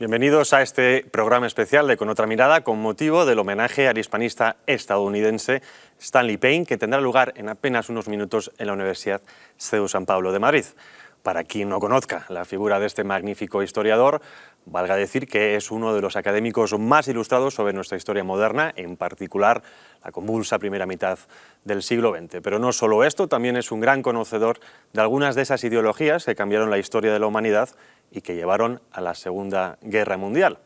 Bienvenidos a este programa especial de Con otra mirada con motivo del homenaje al hispanista estadounidense Stanley Payne, que tendrá lugar en apenas unos minutos en la Universidad CEU San Pablo de Madrid. Para quien no conozca la figura de este magnífico historiador, valga decir que es uno de los académicos más ilustrados sobre nuestra historia moderna, en particular la convulsa primera mitad del siglo XX. Pero no solo esto, también es un gran conocedor de algunas de esas ideologías que cambiaron la historia de la humanidad y que llevaron a la Segunda Guerra Mundial.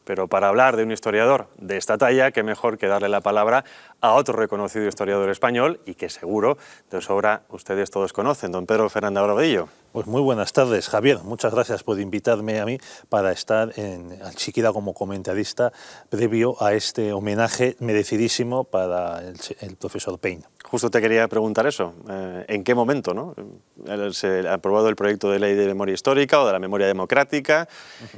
Pero para hablar de un historiador de esta talla, qué mejor que darle la palabra a otro reconocido historiador español y que seguro de sobra ustedes todos conocen, don Pedro Fernández Barbadillo. Pues muy buenas tardes, Javier. Muchas gracias por invitarme a mí para estar siquiera como comentarista previo a este homenaje merecidísimo para el profesor Payne. Justo te quería preguntar eso. ¿En qué momento, no? Se ha aprobado el proyecto de ley de memoria histórica o de la memoria democrática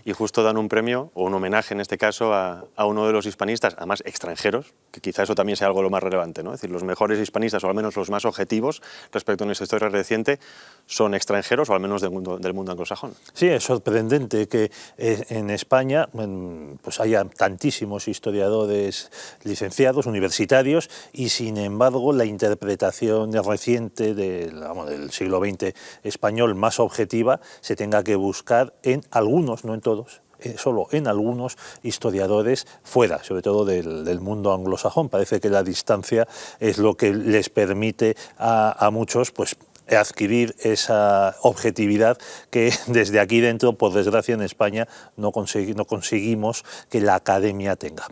y justo dan un premio o un homenaje en este caso a uno de los hispanistas, además extranjeros, que quizá eso también sea algo lo más relevante, ¿no? Es decir, los mejores hispanistas o al menos los más objetivos respecto a nuestra historia reciente son extranjeros o al menos del mundo anglosajón. Sí, es sorprendente que en España pues haya tantísimos historiadores licenciados, universitarios, y sin embargo la interpretación reciente del siglo XX español más objetiva se tenga que buscar en algunos, no en todos, solo en algunos historiadores fuera, sobre todo del mundo anglosajón. Parece que la distancia es lo que les permite a muchos pues adquirir esa objetividad que desde aquí dentro, por desgracia, en España no conseguimos que la academia tenga.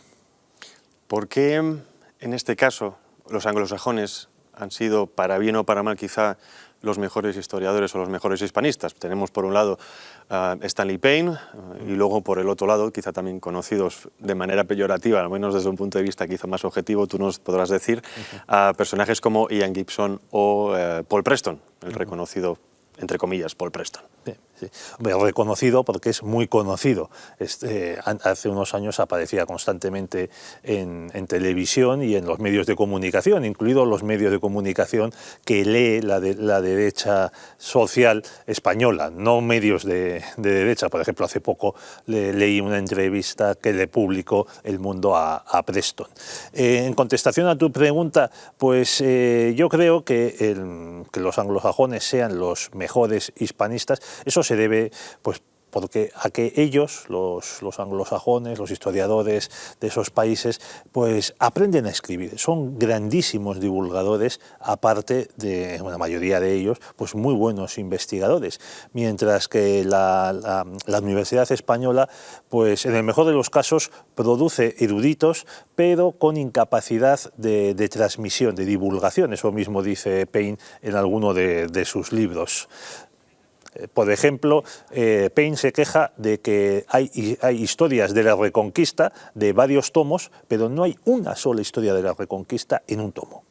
¿Por qué en este caso los anglosajones han sido, para bien o para mal quizá, los mejores historiadores o los mejores hispanistas? Tenemos por un lado Stanley Payne y luego por el otro lado, quizá también conocidos de manera peyorativa, al menos desde un punto de vista quizá más objetivo, tú nos podrás decir, personajes como Ian Gibson o Paul Preston, el reconocido, entre comillas, Paul Preston. Sí, sí. Reconocido porque es muy conocido. Hace unos años aparecía constantemente en televisión y en los medios de comunicación, incluidos los medios de comunicación que lee la derecha social española, no medios de derecha. Por ejemplo, hace poco leí una entrevista que le publicó El Mundo a Preston. En contestación a tu pregunta, pues yo creo que los anglosajones sean los mejores hispanistas, eso se debe pues porque a que ellos, los anglosajones, los historiadores de esos países, pues aprenden a escribir. Son grandísimos divulgadores, aparte de una mayoría de ellos, pues muy buenos investigadores. Mientras que la Universidad Española, pues en el mejor de los casos, produce eruditos, pero con incapacidad de transmisión, de divulgación. Eso mismo dice Payne en alguno de sus libros. Por ejemplo, Payne se queja de que hay historias de la Reconquista de varios tomos, pero no hay una sola historia de la Reconquista en un tomo.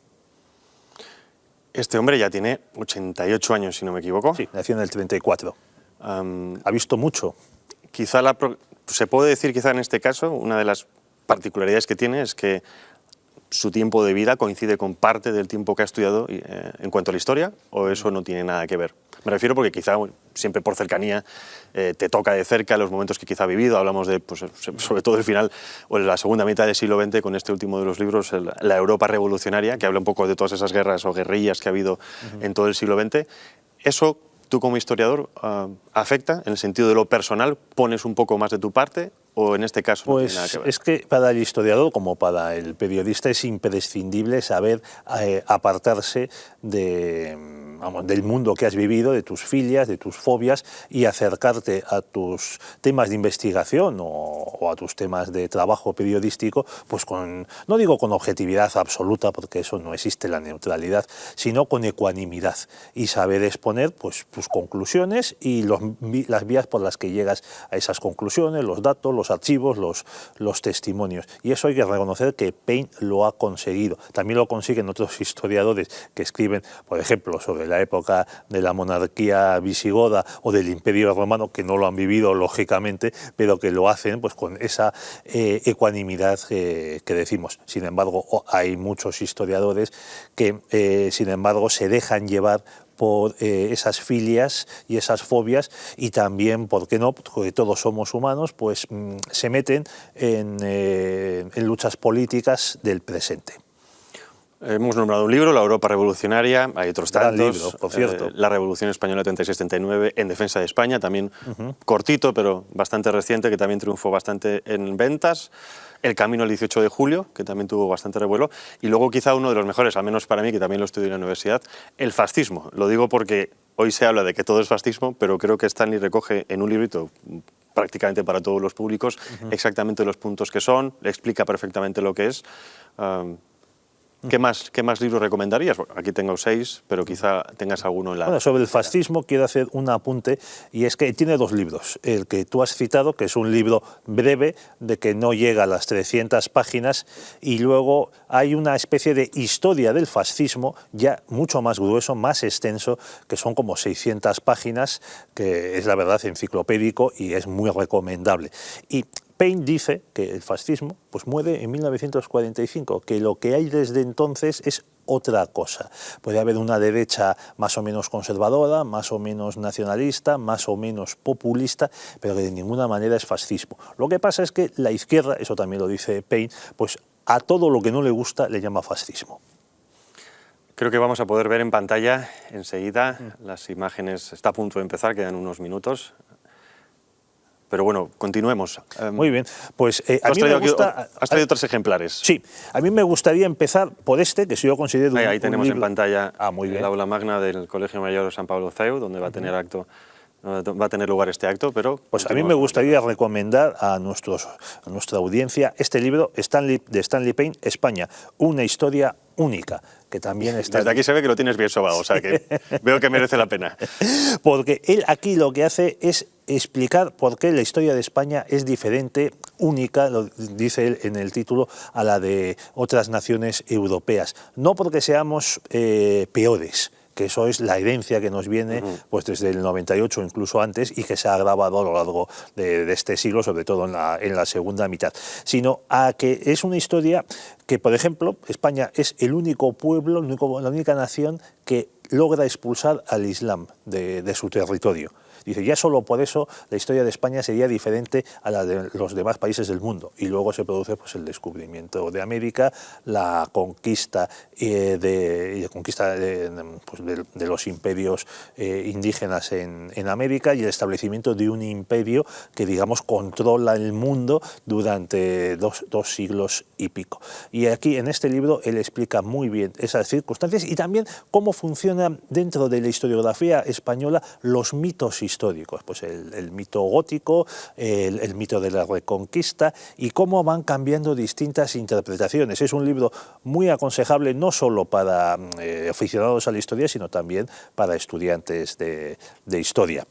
Este hombre ya tiene 88 años, si no me equivoco. Sí, nació en el 34. Ha visto mucho. Quizá se puede decir, quizá en este caso, una de las particularidades que tiene es que su tiempo de vida coincide con parte del tiempo que ha estudiado en cuanto a la historia, o eso no tiene nada que ver. Me refiero porque quizá siempre por cercanía te toca de cerca los momentos que quizá ha vivido. Hablamos de, pues, sobre todo el final o la segunda mitad del siglo XX con este último de los libros, La Europa revolucionaria, que habla un poco de todas esas guerras o guerrillas que ha habido en todo el siglo XX. Eso, tú como historiador, ¿afecta en el sentido de lo personal? ¿Pones un poco más de tu parte? ¿O en este caso no tiene nada que ver? Es que para el historiador, como para el periodista, es imprescindible saber apartarse del mundo que has vivido, de tus filias, de tus fobias, y acercarte a tus temas de investigación o a tus temas de trabajo periodístico, pues no digo con objetividad absoluta, porque eso no existe, la neutralidad, sino con ecuanimidad, y saber exponer pues tus conclusiones y las vías por las que llegas a esas conclusiones, los datos, los archivos, los testimonios. Y eso hay que reconocer que Payne lo ha conseguido. También lo consiguen otros historiadores que escriben, por ejemplo, sobre la época de la monarquía visigoda o del Imperio Romano, que no lo han vivido, lógicamente, pero que lo hacen pues con esa ecuanimidad que decimos. Sin embargo, hay muchos historiadores que, sin embargo, se dejan llevar por esas filias y esas fobias, y también, ¿por qué no?, porque todos somos humanos, pues se meten en luchas políticas del presente. Hemos nombrado un libro, La Europa revolucionaria, hay otros Gran tantos. libro, por cierto. La Revolución Española 36-39, En defensa de España, también cortito, pero bastante reciente, que también triunfó bastante en ventas. El Camino al 18 de julio, que también tuvo bastante revuelo. Y luego quizá uno de los mejores, al menos para mí, que también lo estudié en la universidad, el fascismo. Lo digo porque hoy se habla de que todo es fascismo, pero creo que Stanley recoge en un librito prácticamente para todos los públicos exactamente los puntos que son, le explica perfectamente lo que es. ¿Qué más libros recomendarías? Bueno, aquí tengo 6, pero quizá tengas alguno en la... Bueno, sobre el fascismo quiero hacer un apunte, y es que tiene 2 libros. El que tú has citado, que es un libro breve, de que no llega a las 300 páginas, y luego hay una especie de historia del fascismo, ya mucho más grueso, más extenso, que son como 600 páginas, que es la verdad enciclopédico y es muy recomendable. Y Paine dice que el fascismo pues muere en 1945, que lo que hay desde entonces es otra cosa. Puede haber una derecha más o menos conservadora, más o menos nacionalista, más o menos populista, pero que de ninguna manera es fascismo. Lo que pasa es que la izquierda, eso también lo dice Paine, pues a todo lo que no le gusta le llama fascismo. Creo que vamos a poder ver en pantalla enseguida las imágenes. Está a punto de empezar, quedan unos minutos. Pero bueno, continuemos. Muy bien, pues a mí me gusta... ¿Has traído 3 ejemplares? Sí, a mí me gustaría empezar por este, que si yo considero ahí tenemos libro... en pantalla muy bien. el aula magna del Colegio Mayor San Pablo CEU, donde va a tener lugar este acto, pero... Pues a mí me gustaría recomendar a nuestra audiencia este libro de Stanley Paine, España, una historia única, que también está... Desde aquí se ve que lo tienes bien sobado, o sea que veo que merece la pena. Porque él aquí lo que hace es explicar por qué la historia de España es diferente, única, lo dice él en el título, a la de otras naciones europeas. No porque seamos peores, que eso es la herencia que nos viene pues desde el 98, incluso antes, y que se ha agravado a lo largo de este siglo, sobre todo en la segunda mitad, sino a que es una historia que, por ejemplo, España es el único pueblo, la única nación que logra expulsar al Islam de su territorio. Dice, ya solo por eso la historia de España sería diferente a la de los demás países del mundo. Y luego se produce pues, el descubrimiento de América, la conquista de los imperios indígenas en América y el establecimiento de un imperio que, digamos, controla el mundo durante dos siglos y pico. Y aquí, en este libro, él explica muy bien esas circunstancias y también cómo funcionan dentro de la historiografía española los mitos históricos, pues el mito gótico, el mito de la Reconquista y cómo van cambiando distintas interpretaciones. Es un libro muy aconsejable no solo para aficionados a la historia, sino también para estudiantes de historia.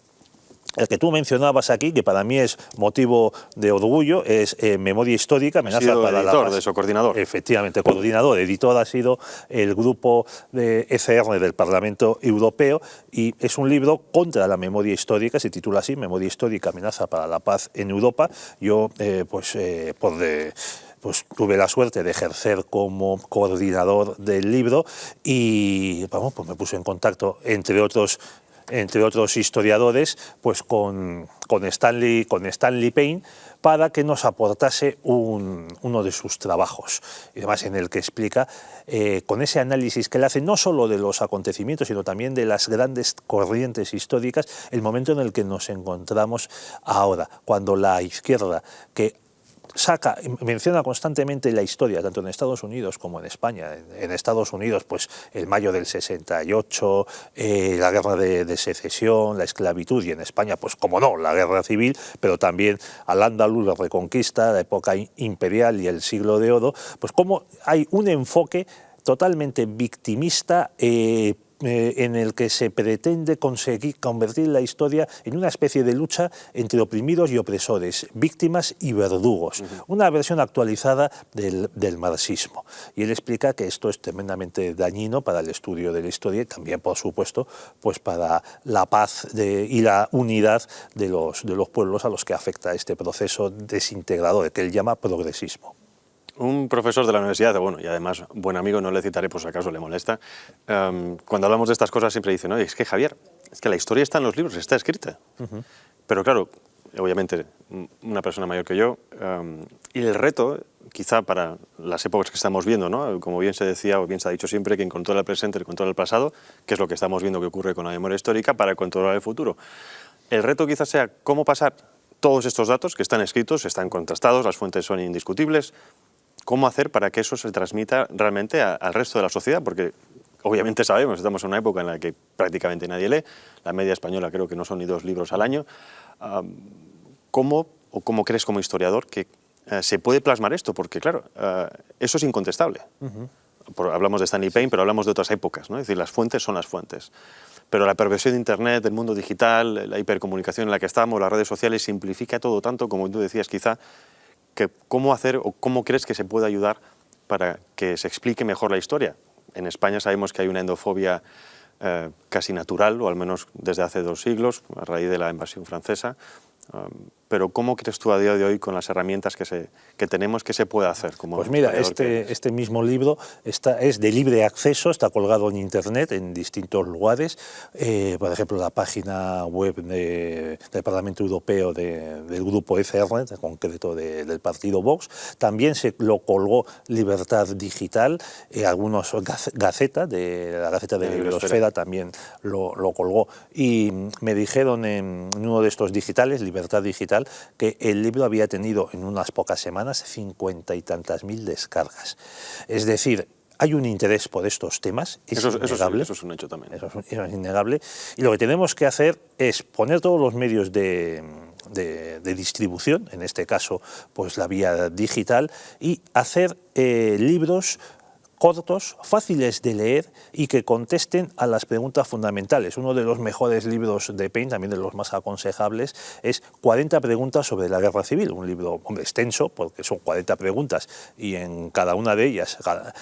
El que tú mencionabas aquí, que para mí es motivo de orgullo, es Memoria Histórica, Amenaza para la Paz. De eso, coordinador. Efectivamente, coordinador. Editor ha sido el grupo de ECR del Parlamento Europeo y es un libro contra la memoria histórica, se titula así, Memoria Histórica, Amenaza para la Paz en Europa. Yo, pues tuve la suerte de ejercer como coordinador del libro y vamos, pues me puse en contacto, entre otros historiadores, pues con Stanley Paine, para que nos aportase uno de sus trabajos, y además en el que explica, con ese análisis que él hace no solo de los acontecimientos, sino también de las grandes corrientes históricas, el momento en el que nos encontramos ahora, cuando la izquierda, que menciona constantemente la historia, tanto en Estados Unidos como en España. En Estados Unidos, pues el mayo del 68, la guerra de secesión, la esclavitud, y en España, pues como no, la guerra civil, pero también Al-Ándalus, la Reconquista, la época imperial y el siglo de oro, pues como hay un enfoque totalmente victimista, en el que se pretende conseguir convertir la historia en una especie de lucha entre oprimidos y opresores, víctimas y verdugos, una versión actualizada del marxismo. Y él explica que esto es tremendamente dañino para el estudio de la historia y también, por supuesto, pues para la paz y la unidad de los pueblos a los que afecta este proceso desintegrador, que él llama progresismo. Un profesor de la universidad, bueno, y además buen amigo, no le citaré por si acaso le molesta, cuando hablamos de estas cosas siempre dice, no, es que Javier, es que la historia está en los libros, está escrita. Pero claro, obviamente una persona mayor que yo, y el reto, quizá para las épocas que estamos viendo, ¿no? Como bien se decía o bien se ha dicho siempre, que controla el presente y controla el pasado, que es lo que estamos viendo que ocurre con la memoria histórica, para controlar el futuro. El reto quizás sea cómo pasar todos estos datos que están escritos, están contrastados, las fuentes son indiscutibles, cómo hacer para que eso se transmita realmente al resto de la sociedad, porque obviamente sabemos, estamos en una época en la que prácticamente nadie lee, la media española creo que no son ni 2 libros al año. ¿Cómo crees como historiador que se puede plasmar esto? Porque claro, eso es incontestable. Hablamos de Stanley Payne, pero hablamos de otras épocas, ¿no? Es decir, las fuentes son las fuentes. Pero la perversión de Internet, del mundo digital, la hipercomunicación en la que estamos, las redes sociales, simplifica todo tanto, como tú decías quizá, que cómo hacer o cómo crees que se puede ayudar para que se explique mejor la historia. En España sabemos que hay una endofobia casi natural, o al menos desde hace 2 siglos, a raíz de la invasión francesa. Pero ¿cómo crees tú a día de hoy, con las herramientas que tenemos, que se puede hacer? Pues mira, este mismo libro es de libre acceso, está colgado en Internet en distintos lugares. Por ejemplo, la página web del Parlamento Europeo del grupo ECR, en concreto del partido Vox. También se lo colgó Libertad Digital, algunos Gaceta, de la Gaceta de Bibliosfera también lo colgó. Y me dijeron en uno de estos digitales, Libertad Digital, que el libro había tenido en unas pocas semanas 50 y tantas mil descargas. Es decir, hay un interés por estos temas, innegable. Eso es un hecho también. Eso es innegable. Y lo que tenemos que hacer es poner todos los medios de distribución, en este caso pues la vía digital, y hacer libros cortos, fáciles de leer y que contesten a las preguntas fundamentales. Uno de los mejores libros de Payne, también de los más aconsejables, es 40 preguntas sobre la guerra civil, un libro, hombre, extenso, porque son 40 preguntas y en cada una de ellas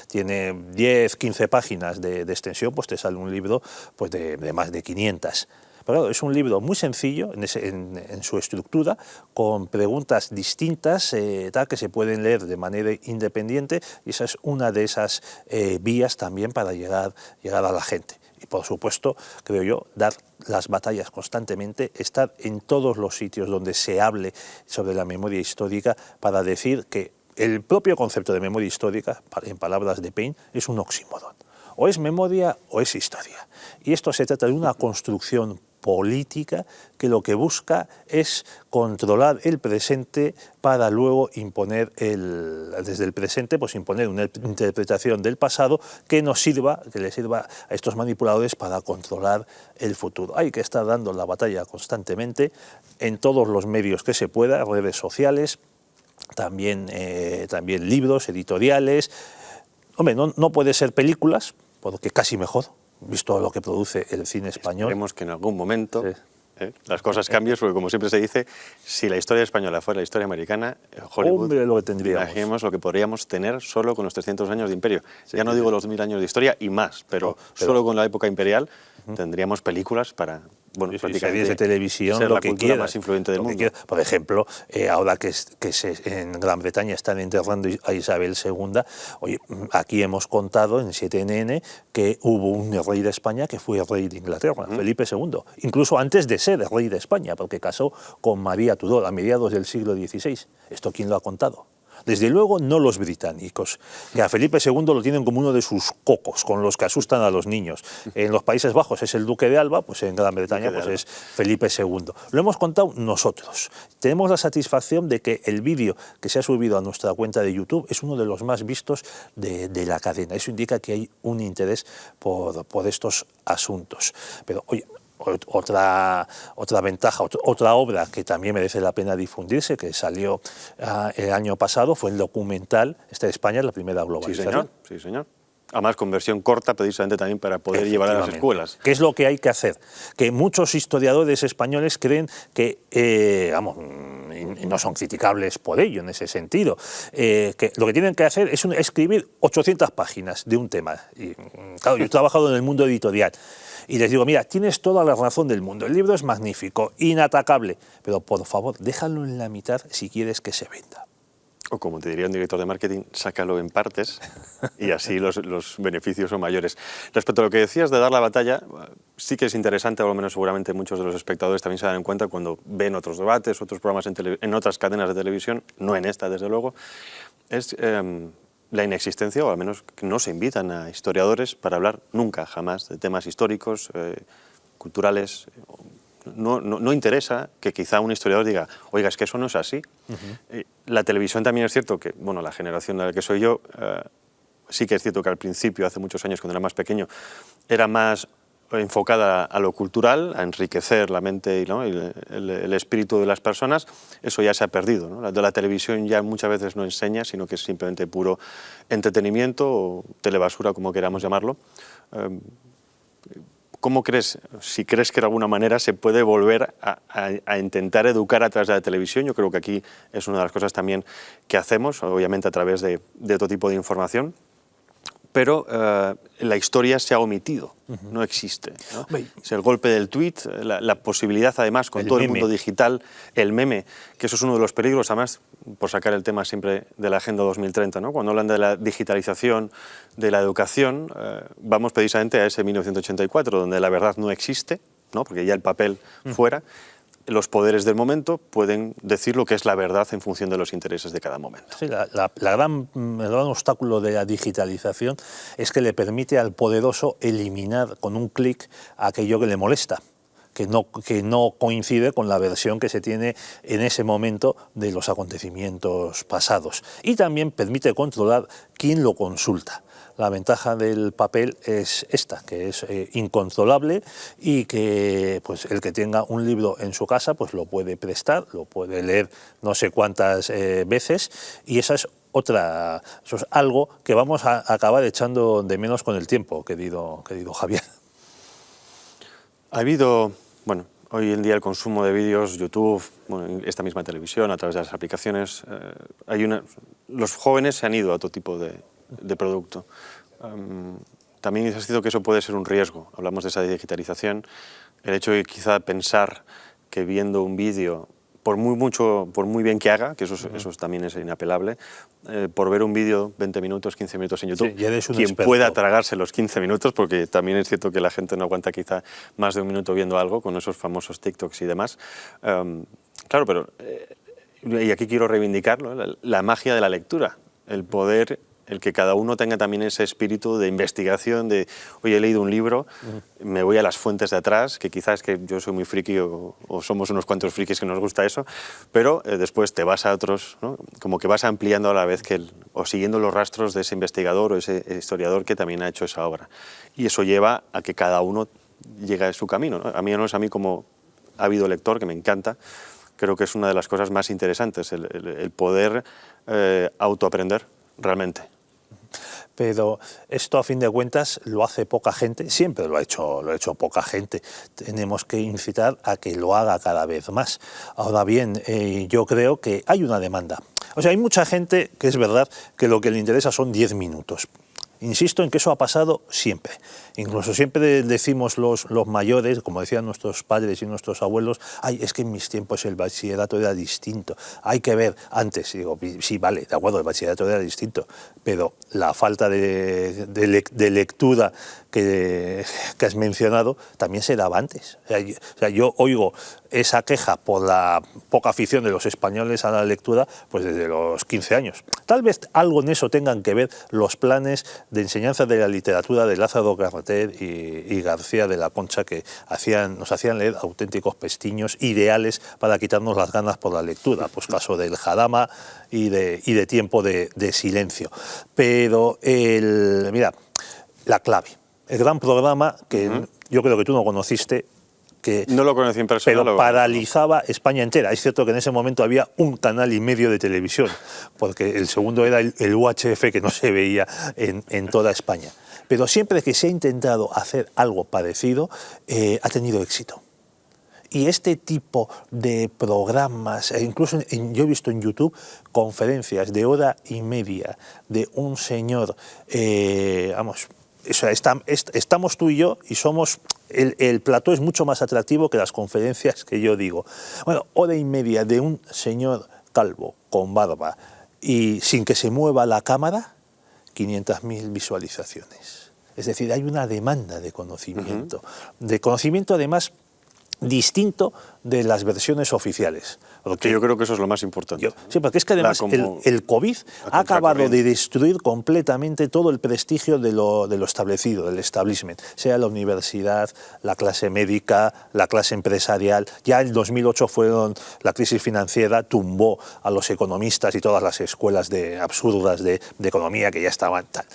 tiene 10, 15 páginas de extensión, pues te sale un libro pues de más de 500. Pero claro, es un libro muy sencillo en su estructura, con preguntas distintas que se pueden leer de manera independiente, y esa es una de esas vías también para llegar a la gente. Y por supuesto, creo yo, dar las batallas constantemente, estar en todos los sitios donde se hable sobre la memoria histórica, para decir que el propio concepto de memoria histórica, en palabras de Payne, es un oxímoron. O es memoria o es historia. Y esto se trata de una construcción política que lo que busca es controlar el presente para luego imponer desde el presente, pues imponer una interpretación del pasado que le sirva a estos manipuladores para controlar el futuro. Hay que estar dando la batalla constantemente en todos los medios que se pueda, redes sociales, también libros, editoriales. Hombre, no puede ser películas, porque casi mejor, visto lo que produce el cine español. Esperemos que en algún momento las cosas cambien, porque como siempre se dice, si la historia española fuera la historia americana, Hollywood, hombre, lo que tendríamos. Imaginemos lo que podríamos tener solo con los 300 años de imperio. Ya no digo los 1000 años de historia y más, pero solo con la época imperial tendríamos películas para... Bueno, series de televisión, ser lo la que cultura quieras, más influyente del mundo. Por ejemplo, ahora que en Gran Bretaña están enterrando a Isabel II, oye, aquí hemos contado en 7NN que hubo un rey de España que fue rey de Inglaterra, Felipe II, incluso antes de ser rey de España, porque casó con María Tudor a mediados del siglo XVI. ¿Esto quién lo ha contado? Desde luego no los británicos, que a Felipe II lo tienen como uno de sus cocos, con los que asustan a los niños. En los Países Bajos es el Duque de Alba, pues en Gran Bretaña pues es Felipe II. Lo hemos contado nosotros. Tenemos la satisfacción de que el vídeo que se ha subido a nuestra cuenta de YouTube es uno de los más vistos de la cadena. Eso indica que hay un interés por estos asuntos. Pero, oye, otra ventaja, otra obra que también merece la pena difundirse, que salió el año pasado, fue el documental España, la primera globalización. Sí, señor. Además, con versión corta, precisamente también para poder llevar a las escuelas. ¿Qué es lo que hay que hacer? Que muchos historiadores españoles creen que, y no son criticables por ello en ese sentido, que lo que tienen que hacer es escribir 800 páginas de un tema. Y, claro, yo he trabajado en el mundo editorial y les digo, mira, tienes toda la razón del mundo, el libro es magnífico, inatacable, pero por favor, déjalo en la mitad si quieres que se venda. O como te diría un director de marketing, sácalo en partes y así los beneficios son mayores. Respecto a lo que decías de dar la batalla, sí que es interesante, o al menos seguramente muchos de los espectadores también se dan cuenta cuando ven otros debates, otros programas en otras cadenas de televisión, no en esta desde luego, es la inexistencia, o al menos que no se invitan a historiadores para hablar nunca, jamás, de temas históricos, culturales. No interesa que quizá un historiador diga, oiga, es que eso no es así. La televisión también es cierto que, bueno, la generación de la que soy yo, sí que es cierto que al principio, hace muchos años, cuando era más pequeño, era más enfocada a lo cultural, a enriquecer la mente, ¿no? y el espíritu de las personas. Eso ya se ha perdido, ¿no? La televisión ya muchas veces no enseña, sino que es simplemente puro entretenimiento o telebasura, como queramos llamarlo. ¿Cómo crees, si crees que de alguna manera se puede volver a intentar educar a través de la televisión? Yo creo que aquí es una de las cosas también que hacemos, obviamente a través de otro tipo de información, pero la historia se ha omitido, no existe, ¿no? Es el golpe del tuit, la posibilidad además con todo el mundo digital, el meme, que eso es uno de los peligros, además, por sacar el tema siempre de la Agenda 2030, ¿no? Cuando hablan de la digitalización, de la educación, vamos precisamente a ese 1984, donde la verdad no existe, ¿no? Porque ya el papel fuera. Los poderes del momento pueden decir lo que es la verdad en función de los intereses de cada momento. Sí, el gran obstáculo de la digitalización es que le permite al poderoso eliminar con un clic aquello que le molesta, que no coincide con la versión que se tiene en ese momento de los acontecimientos pasados. Y también permite controlar quién lo consulta. La ventaja del papel es esta, que es incontrolable y que pues, el que tenga un libro en su casa pues, lo puede prestar, lo puede leer no sé cuántas veces, y esa es otra, eso es algo que vamos a acabar echando de menos con el tiempo, querido Javier. Ha habido, bueno, hoy en día el consumo de vídeos, YouTube, bueno, esta misma televisión, a través de las aplicaciones, los jóvenes se han ido a otro tipo de producto. También es cierto que eso puede ser un riesgo. Hablamos de esa digitalización, el hecho de quizá pensar que viendo un vídeo, por muy bien que haga, que eso también es inapelable, por ver un vídeo 20 minutos, 15 minutos en YouTube, sí, quien pueda tragarse los 15 minutos, porque también es cierto que la gente no aguanta quizá más de un minuto viendo algo, con esos famosos TikToks y demás. Claro, pero, y aquí quiero reivindicar, ¿no?, la magia de la lectura, el poder, el que cada uno tenga también ese espíritu de investigación, de, oye, he leído un libro, me voy a las fuentes de atrás, que quizás es que yo soy muy friki o somos unos cuantos frikis que nos gusta eso, pero después te vas a otros, ¿no? Como que vas ampliando a la vez o siguiendo los rastros de ese investigador o ese historiador que también ha hecho esa obra. Y eso lleva a que cada uno llegue a su camino, ¿no? A mí como ávido lector, que me encanta, creo que es una de las cosas más interesantes, el poder autoaprender realmente. Pero esto, a fin de cuentas, lo hace poca gente, siempre lo ha hecho poca gente. Tenemos que incitar a que lo haga cada vez más. Ahora bien, yo creo que hay una demanda. O sea, hay mucha gente que es verdad que lo que le interesa son 10 minutos. Insisto en que eso ha pasado siempre. Incluso siempre decimos los mayores, como decían nuestros padres y nuestros abuelos, ay, es que en mis tiempos el bachillerato era distinto. Hay que ver antes. Y digo, sí, vale, de acuerdo, el bachillerato era distinto, pero la falta de lectura que has mencionado también se daba antes. O sea, yo oigo esa queja por la poca afición de los españoles a la lectura pues desde los 15 años. Tal vez algo en eso tengan que ver los planes de enseñanza de la literatura de Lázaro Garrater y García de la Concha, que nos hacían leer auténticos pestiños ideales para quitarnos las ganas por la lectura, pues caso del Jadama y de Tiempo de silencio. Pero mira, la clave, el gran programa que yo creo que tú no conociste, que no lo conocí en persona, pero paralizaba España entera. Es cierto que en ese momento había un canal y medio de televisión, porque el segundo era el UHF, que no se veía en toda España. Pero siempre que se ha intentado hacer algo parecido, ha tenido éxito. Y este tipo de programas, incluso yo he visto en YouTube conferencias de hora y media de un señor, o sea, estamos tú y yo y somos... El plató es mucho más atractivo que las conferencias que yo digo. Bueno, hora y media de un señor calvo, con barba, y sin que se mueva la cámara, 500.000 visualizaciones. Es decir, hay una demanda de conocimiento además distinto de las versiones oficiales. Porque yo creo que eso es lo más importante. Sí, porque es que además el COVID ha acabado de destruir completamente todo el prestigio de lo establecido, del establishment, sea la universidad, la clase médica, la clase empresarial. Ya en 2008 la crisis financiera tumbó a los economistas y todas las escuelas absurdas de economía que ya estaban tal.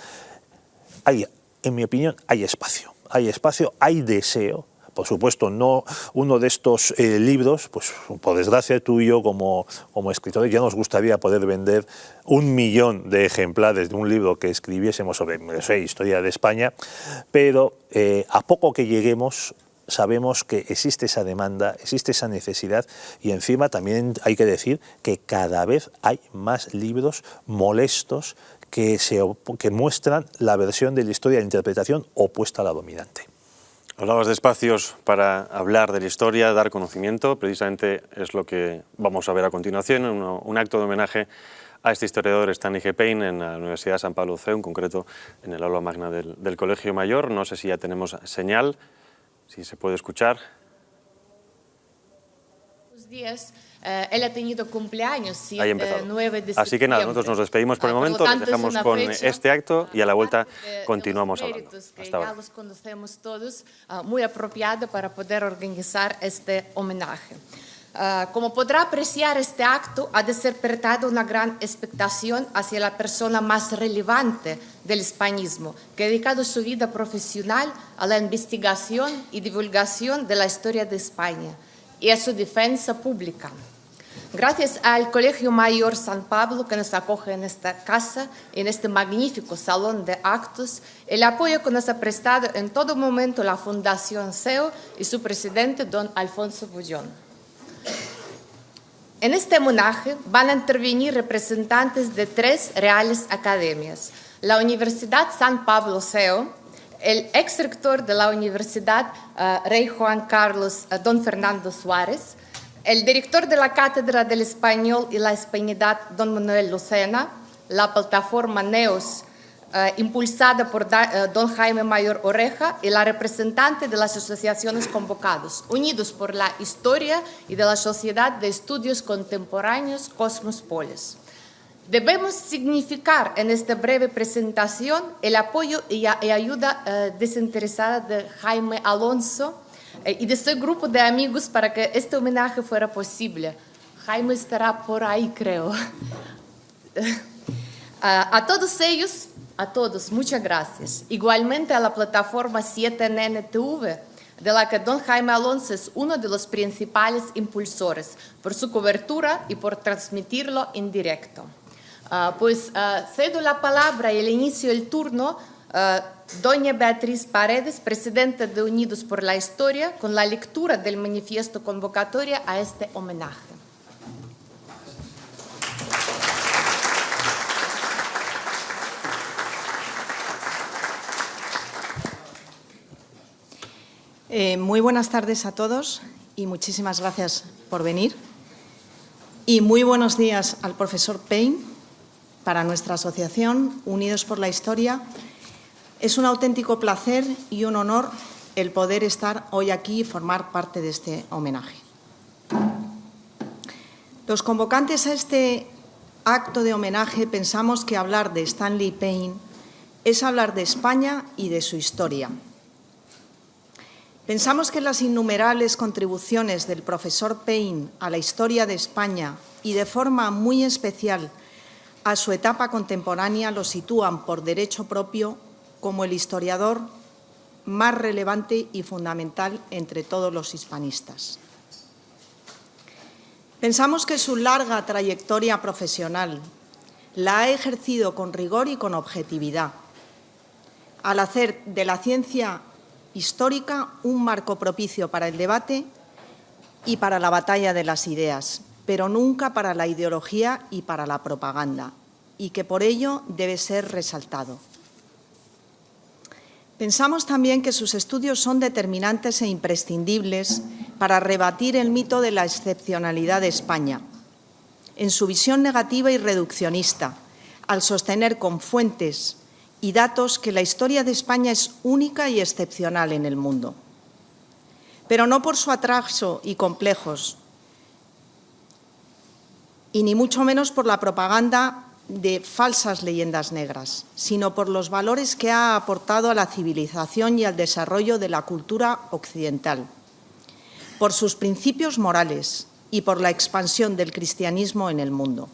En mi opinión, hay espacio, hay deseo. Por supuesto, no uno de estos libros, pues por desgracia tú y yo como escritores ya nos gustaría poder vender 1 millón de ejemplares de un libro que escribiésemos sobre historia de España, pero a poco que lleguemos sabemos que existe esa demanda, existe esa necesidad y encima también hay que decir que cada vez hay más libros molestos que muestran la versión de la historia de interpretación opuesta a la dominante. Hablabas de espacios para hablar de la historia, dar conocimiento, precisamente es lo que vamos a ver a continuación, un acto de homenaje a este historiador Stanley G. Payne en la Universidad de San Pablo CEU, en concreto en el aula magna del Colegio Mayor. No sé si ya tenemos señal, si se puede escuchar. Buenos días. Él ha tenido cumpleaños, 9 de septiembre. Así que nada, nosotros nos despedimos por el momento, les dejamos con este acto y a la vuelta continuamos hablando. Hasta ahora. Ya los conocemos todos, muy apropiado para poder organizar este homenaje. Como podrá apreciar, este acto ha despertado una gran expectación hacia la persona más relevante del hispanismo, que ha dedicado su vida profesional a la investigación y divulgación de la historia de España y a su defensa pública. Gracias al Colegio Mayor San Pablo, que nos acoge en esta casa, en este magnífico salón de actos, el apoyo que nos ha prestado en todo momento la Fundación CEU y su presidente, don Alfonso Bullón. En este homenaje van a intervenir representantes de 3 reales academias: la Universidad San Pablo CEU, el ex rector de la Universidad Rey Juan Carlos, don Fernando Suárez, el director de la Cátedra del Español y la Hispanidad, don Manuel Lucena, la plataforma NEOS, impulsada por don Jaime Mayor Oreja, y la representante de las asociaciones convocadas, Unidos por la Historia y de la Sociedad de Estudios Contemporáneos Cosmos Polis. Debemos significar en esta breve presentación el apoyo y ayuda desinteresada de Jaime Alonso y de su grupo de amigos para que este homenaje fuera posible. Jaime estará por ahí, creo. A todos ellos, a todos, muchas gracias. Igualmente a la plataforma 7NN-TV, de la que don Jaime Alonso es uno de los principales impulsores, por su cobertura y por transmitirlo en directo. Cedo la palabra y el inicio del turno doña Beatriz Paredes, presidenta de Unidos por la Historia, con la lectura del manifiesto convocatoria a este homenaje. Muy buenas tardes a todos y muchísimas gracias por venir. Y muy buenos días al profesor Payne. Para nuestra asociación, Unidos por la Historia, es un auténtico placer y un honor el poder estar hoy aquí y formar parte de este homenaje. Los convocantes a este acto de homenaje pensamos que hablar de Stanley Payne es hablar de España y de su historia. Pensamos que las innumerables contribuciones del profesor Payne a la historia de España y de forma muy especial a su etapa contemporánea lo sitúan por derecho propio como el historiador más relevante y fundamental entre todos los hispanistas. Pensamos que su larga trayectoria profesional la ha ejercido con rigor y con objetividad, al hacer de la ciencia histórica un marco propicio para el debate y para la batalla de las ideas, pero nunca para la ideología y para la propaganda, y que por ello debe ser resaltado. Pensamos también que sus estudios son determinantes e imprescindibles para rebatir el mito de la excepcionalidad de España, en su visión negativa y reduccionista, al sostener con fuentes y datos que la historia de España es única y excepcional en el mundo. Pero no por su atraso y complejos, y ni mucho menos por la propaganda de falsas leyendas negras, sino por los valores que ha aportado a la civilización y al desarrollo de la cultura occidental, por sus principios morales y por la expansión del cristianismo en el mundo.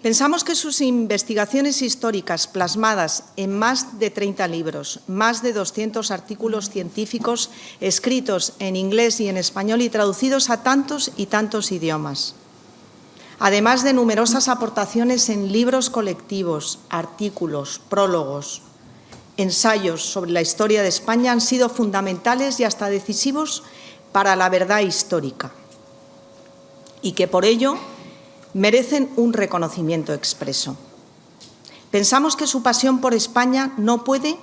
Pensamos que sus investigaciones históricas plasmadas en más de 30 libros, más de 200 artículos científicos escritos en inglés y en español y traducidos a tantos y tantos idiomas, además de numerosas aportaciones en libros colectivos, artículos, prólogos, ensayos sobre la historia de España, han sido fundamentales y hasta decisivos para la verdad histórica, y que por ello merecen un reconocimiento expreso. Pensamos que su pasión por España no puede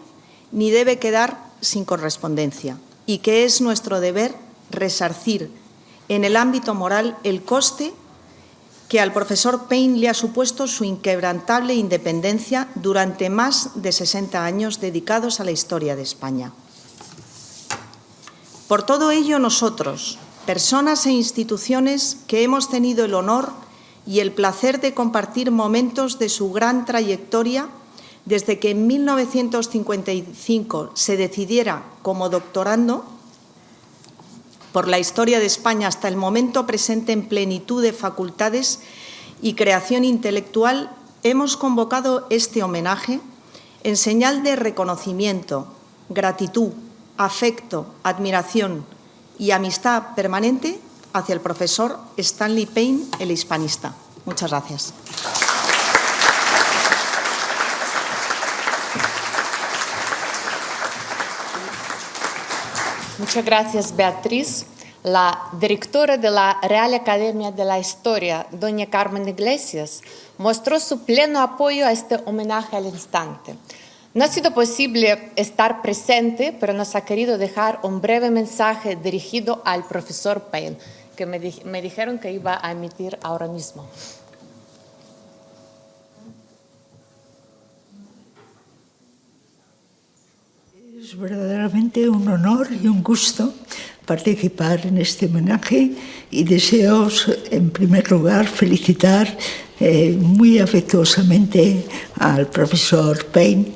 ni debe quedar sin correspondencia y que es nuestro deber resarcir en el ámbito moral el coste que al profesor Payne le ha supuesto su inquebrantable independencia durante más de 60 años dedicados a la historia de España. Por todo ello, nosotros, personas e instituciones que hemos tenido el honor y el placer de compartir momentos de su gran trayectoria desde que en 1955 se decidiera como doctorando por la historia de España hasta el momento presente en plenitud de facultades y creación intelectual, hemos convocado este homenaje en señal de reconocimiento, gratitud, afecto, admiración y amistad permanente hacia el profesor Stanley Payne, el hispanista. Muchas gracias. Muchas gracias, Beatriz. La directora de la Real Academia de la Historia, doña Carmen Iglesias, mostró su pleno apoyo a este homenaje al instante. No ha sido posible estar presente, pero nos ha querido dejar un breve mensaje dirigido al profesor Payne, que me dijeron que iba a emitir ahora mismo. Es verdaderamente un honor y un gusto participar en este homenaje y deseo, en primer lugar, felicitar muy afectuosamente al profesor Payne,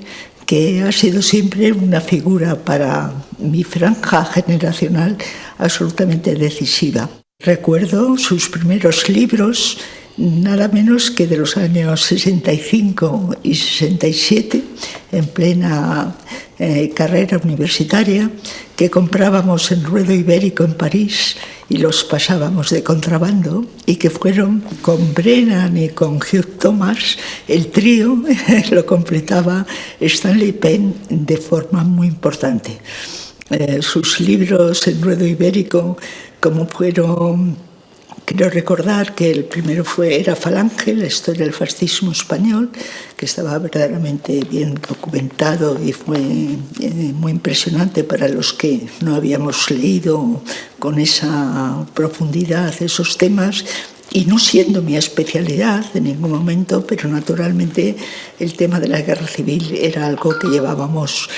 que ha sido siempre una figura para mi franja generacional absolutamente decisiva. Recuerdo sus primeros libros, nada menos que de los años 65 y 67, en plena carrera universitaria, que comprábamos en Ruedo Ibérico en París y los pasábamos de contrabando, y que fueron con Brennan y con Hugh Thomas, el trío lo completaba Stanley Payne de forma muy importante. Sus libros en Ruedo Ibérico, como fueron, quiero recordar que el primero era Falange, la historia del fascismo español, que estaba verdaderamente bien documentado y fue muy impresionante para los que no habíamos leído con esa profundidad esos temas, y no siendo mi especialidad en ningún momento, pero naturalmente el tema de la guerra civil era algo que llevábamos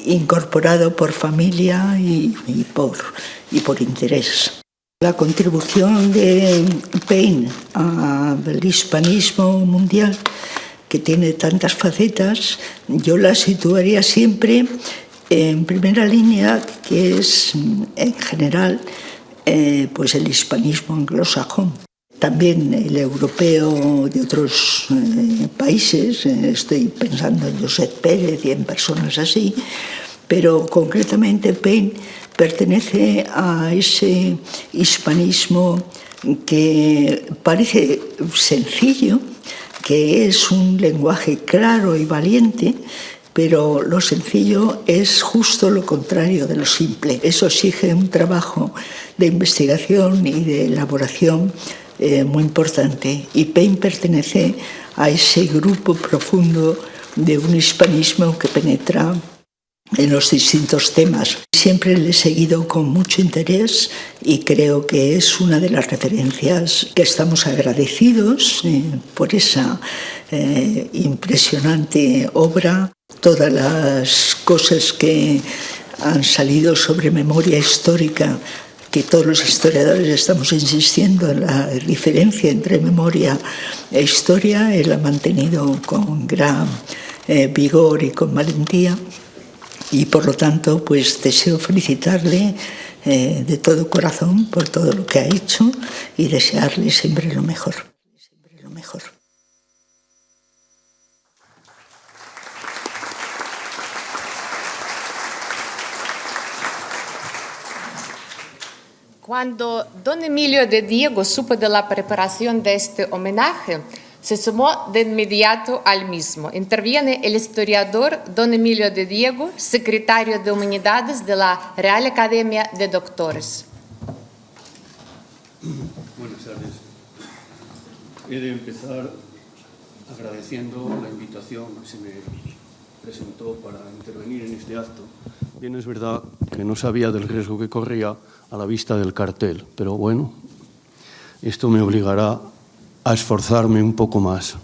incorporado por familia y por interés. La contribución de Payne al hispanismo mundial, que tiene tantas facetas, yo la situaría siempre en primera línea, que es en general pues el hispanismo anglosajón. También el europeo de otros países, estoy pensando en Josep Pérez y en personas así, pero concretamente Payne pertenece a ese hispanismo que parece sencillo, que es un lenguaje claro y valiente, pero lo sencillo es justo lo contrario de lo simple. Eso exige un trabajo de investigación y de elaboración muy importante, y Payne pertenece a ese grupo profundo de un hispanismo que penetra en los distintos temas. Siempre le he seguido con mucho interés y creo que es una de las referencias que estamos agradecidos por esa impresionante obra. Todas las cosas que han salido sobre memoria histórica, que todos los historiadores estamos insistiendo en la diferencia entre memoria e historia, él ha mantenido con gran vigor y con valentía. Y por lo tanto, pues deseo felicitarle de todo corazón por todo lo que ha hecho y desearle siempre lo mejor. Cuando don Emilio de Diego supo de la preparación de este homenaje, se sumó de inmediato al mismo. Interviene el historiador don Emilio de Diego, secretario de Humanidades de la Real Academia de Doctores. Buenas tardes. He de empezar agradeciendo la invitación que se me presentó para intervenir en este acto. Bien, es verdad que no sabía del riesgo que corría a la vista del cartel, pero bueno, esto me obligará a esforzarme un poco más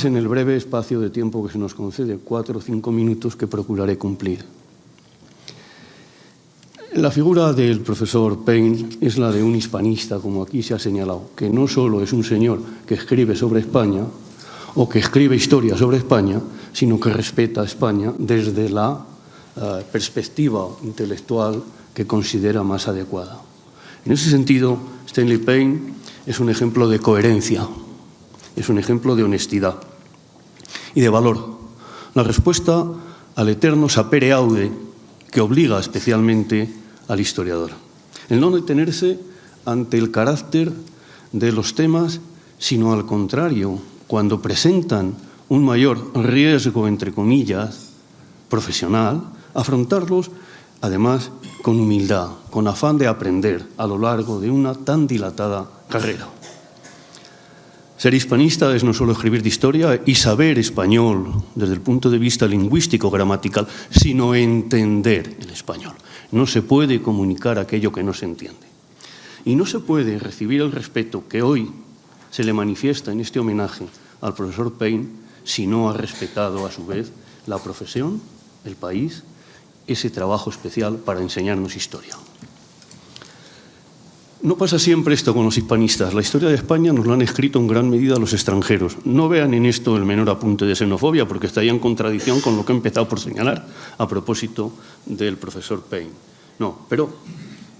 en el breve espacio de tiempo que se nos concede, 4 o 5 minutos que procuraré cumplir. La figura del profesor Payne es la de un hispanista, como aquí se ha señalado, que no solo es un señor que escribe sobre España o que escribe historia sobre España, sino que respeta a España desde la perspectiva intelectual que considera más adecuada. En ese sentido, Stanley Payne es un ejemplo de coherencia, es un ejemplo de honestidad y de valor. La respuesta al eterno sapere aude que obliga especialmente al historiador. El no detenerse ante el carácter de los temas, sino al contrario, cuando presentan un mayor riesgo, entre comillas, profesional, afrontarlos además con humildad, con afán de aprender a lo largo de una tan dilatada carrera. Ser hispanista es no solo escribir de historia y saber español desde el punto de vista lingüístico, gramatical, sino entender el español. No se puede comunicar aquello que no se entiende. Y no se puede recibir el respeto que hoy se le manifiesta en este homenaje al profesor Payne si no ha respetado a su vez la profesión, el país, ese trabajo especial para enseñarnos historia. No pasa siempre esto con los hispanistas. La historia de España nos la han escrito en gran medida los extranjeros. No vean en esto el menor apunte de xenofobia, porque estaría en contradicción con lo que he empezado por señalar a propósito del profesor Payne. No, pero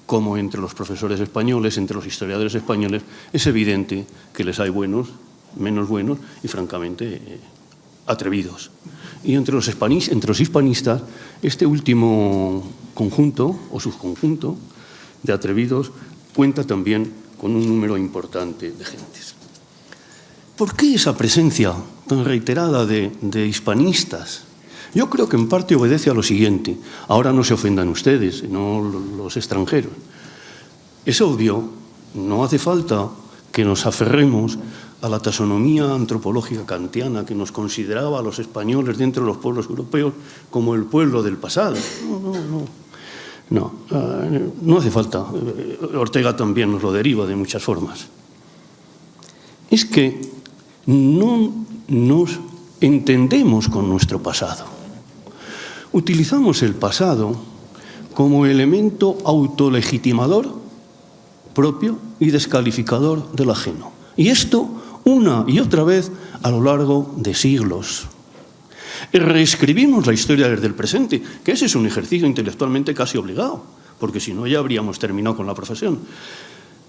como entre los profesores españoles, entre los historiadores españoles, es evidente que les hay buenos, menos buenos y, francamente, atrevidos. Y entre los hispanistas, este último conjunto o subconjunto de atrevidos cuenta también con un número importante de gentes. ¿Por qué esa presencia tan reiterada de hispanistas? Yo creo que en parte obedece a lo siguiente. Ahora no se ofendan ustedes, no los extranjeros. Es obvio, no hace falta que nos aferremos a la taxonomía antropológica kantiana que nos consideraba a los españoles dentro de los pueblos europeos como el pueblo del pasado. No hace falta. Ortega también nos lo deriva de muchas formas. Es que no nos entendemos con nuestro pasado. Utilizamos el pasado como elemento autolegitimador propio y descalificador del ajeno. Y esto una y otra vez a lo largo de siglos. Reescribimos la historia desde el presente, que ese es un ejercicio intelectualmente casi obligado, porque si no ya habríamos terminado con la profesión,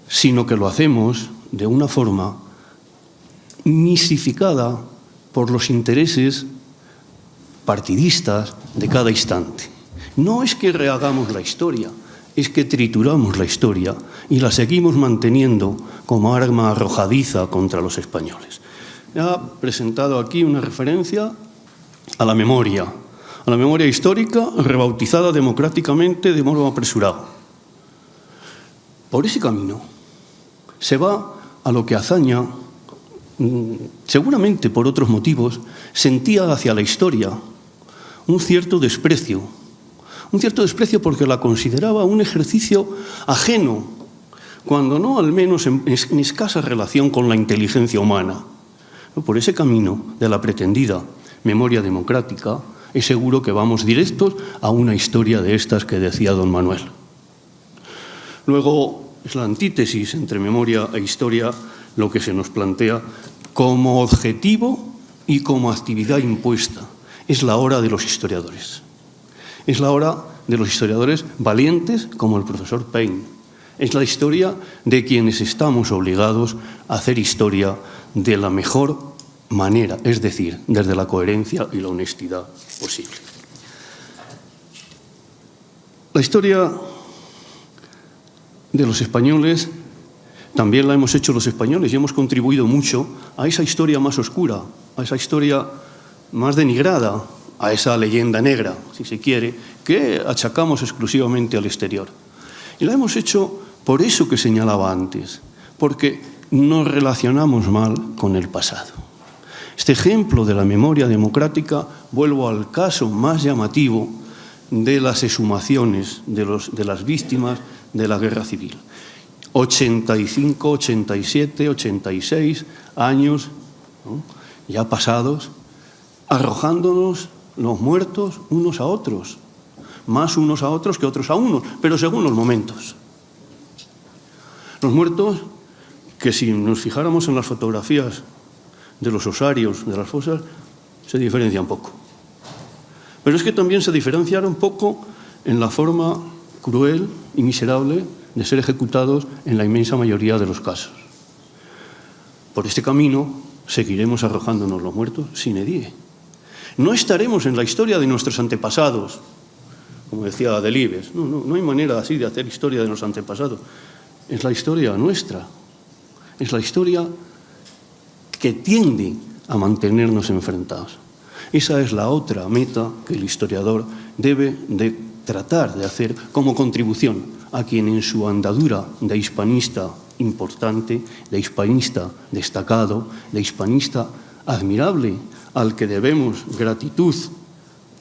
sino que lo hacemos de una forma misificada por los intereses partidistas de cada instante. No es que rehagamos la historia, es que trituramos la historia y la seguimos manteniendo como arma arrojadiza contra los españoles. Ya he presentado aquí una referencia a la memoria histórica rebautizada democráticamente de modo apresurado. Por ese camino se va a lo que Azaña, seguramente por otros motivos, sentía hacia la historia un cierto desprecio porque la consideraba un ejercicio ajeno, cuando no al menos en escasa relación con la inteligencia humana. Por ese camino de la pretendida memoria democrática, es seguro que vamos directos a una historia de estas que decía don Manuel. Luego, es la antítesis entre memoria e historia lo que se nos plantea como objetivo y como actividad impuesta. Es la hora de los historiadores. Es la hora de los historiadores valientes como el profesor Payne. Es la historia de quienes estamos obligados a hacer historia de la mejor manera, es decir, desde la coherencia y la honestidad posible. La historia de los españoles también la hemos hecho los españoles y hemos contribuido mucho a esa historia más oscura, a esa historia más denigrada, a esa leyenda negra, si se quiere, que achacamos exclusivamente al exterior. Y la hemos hecho por eso que señalaba antes, porque nos relacionamos mal con el pasado. Este ejemplo de la memoria democrática, vuelvo al caso más llamativo de las exhumaciones de las víctimas de la guerra civil. 85, 87, 86 años, ¿no?, ya pasados, arrojándonos los muertos unos a otros, más unos a otros que otros a unos, pero según los momentos. Los muertos que, si nos fijáramos en las fotografías de los osarios, de las fosas, se diferencian poco. Pero es que también se diferenciaron un poco en la forma cruel y miserable de ser ejecutados en la inmensa mayoría de los casos. Por este camino seguiremos arrojándonos los muertos sine die. No estaremos en la historia de nuestros antepasados, como decía Delibes. No hay manera así de hacer historia de los antepasados. Es la historia nuestra. Es la historia que tiende a mantenernos enfrentados. Esa es la otra meta que el historiador debe de tratar de hacer como contribución a quien en su andadura de hispanista importante, de hispanista destacado, de hispanista admirable, al que debemos gratitud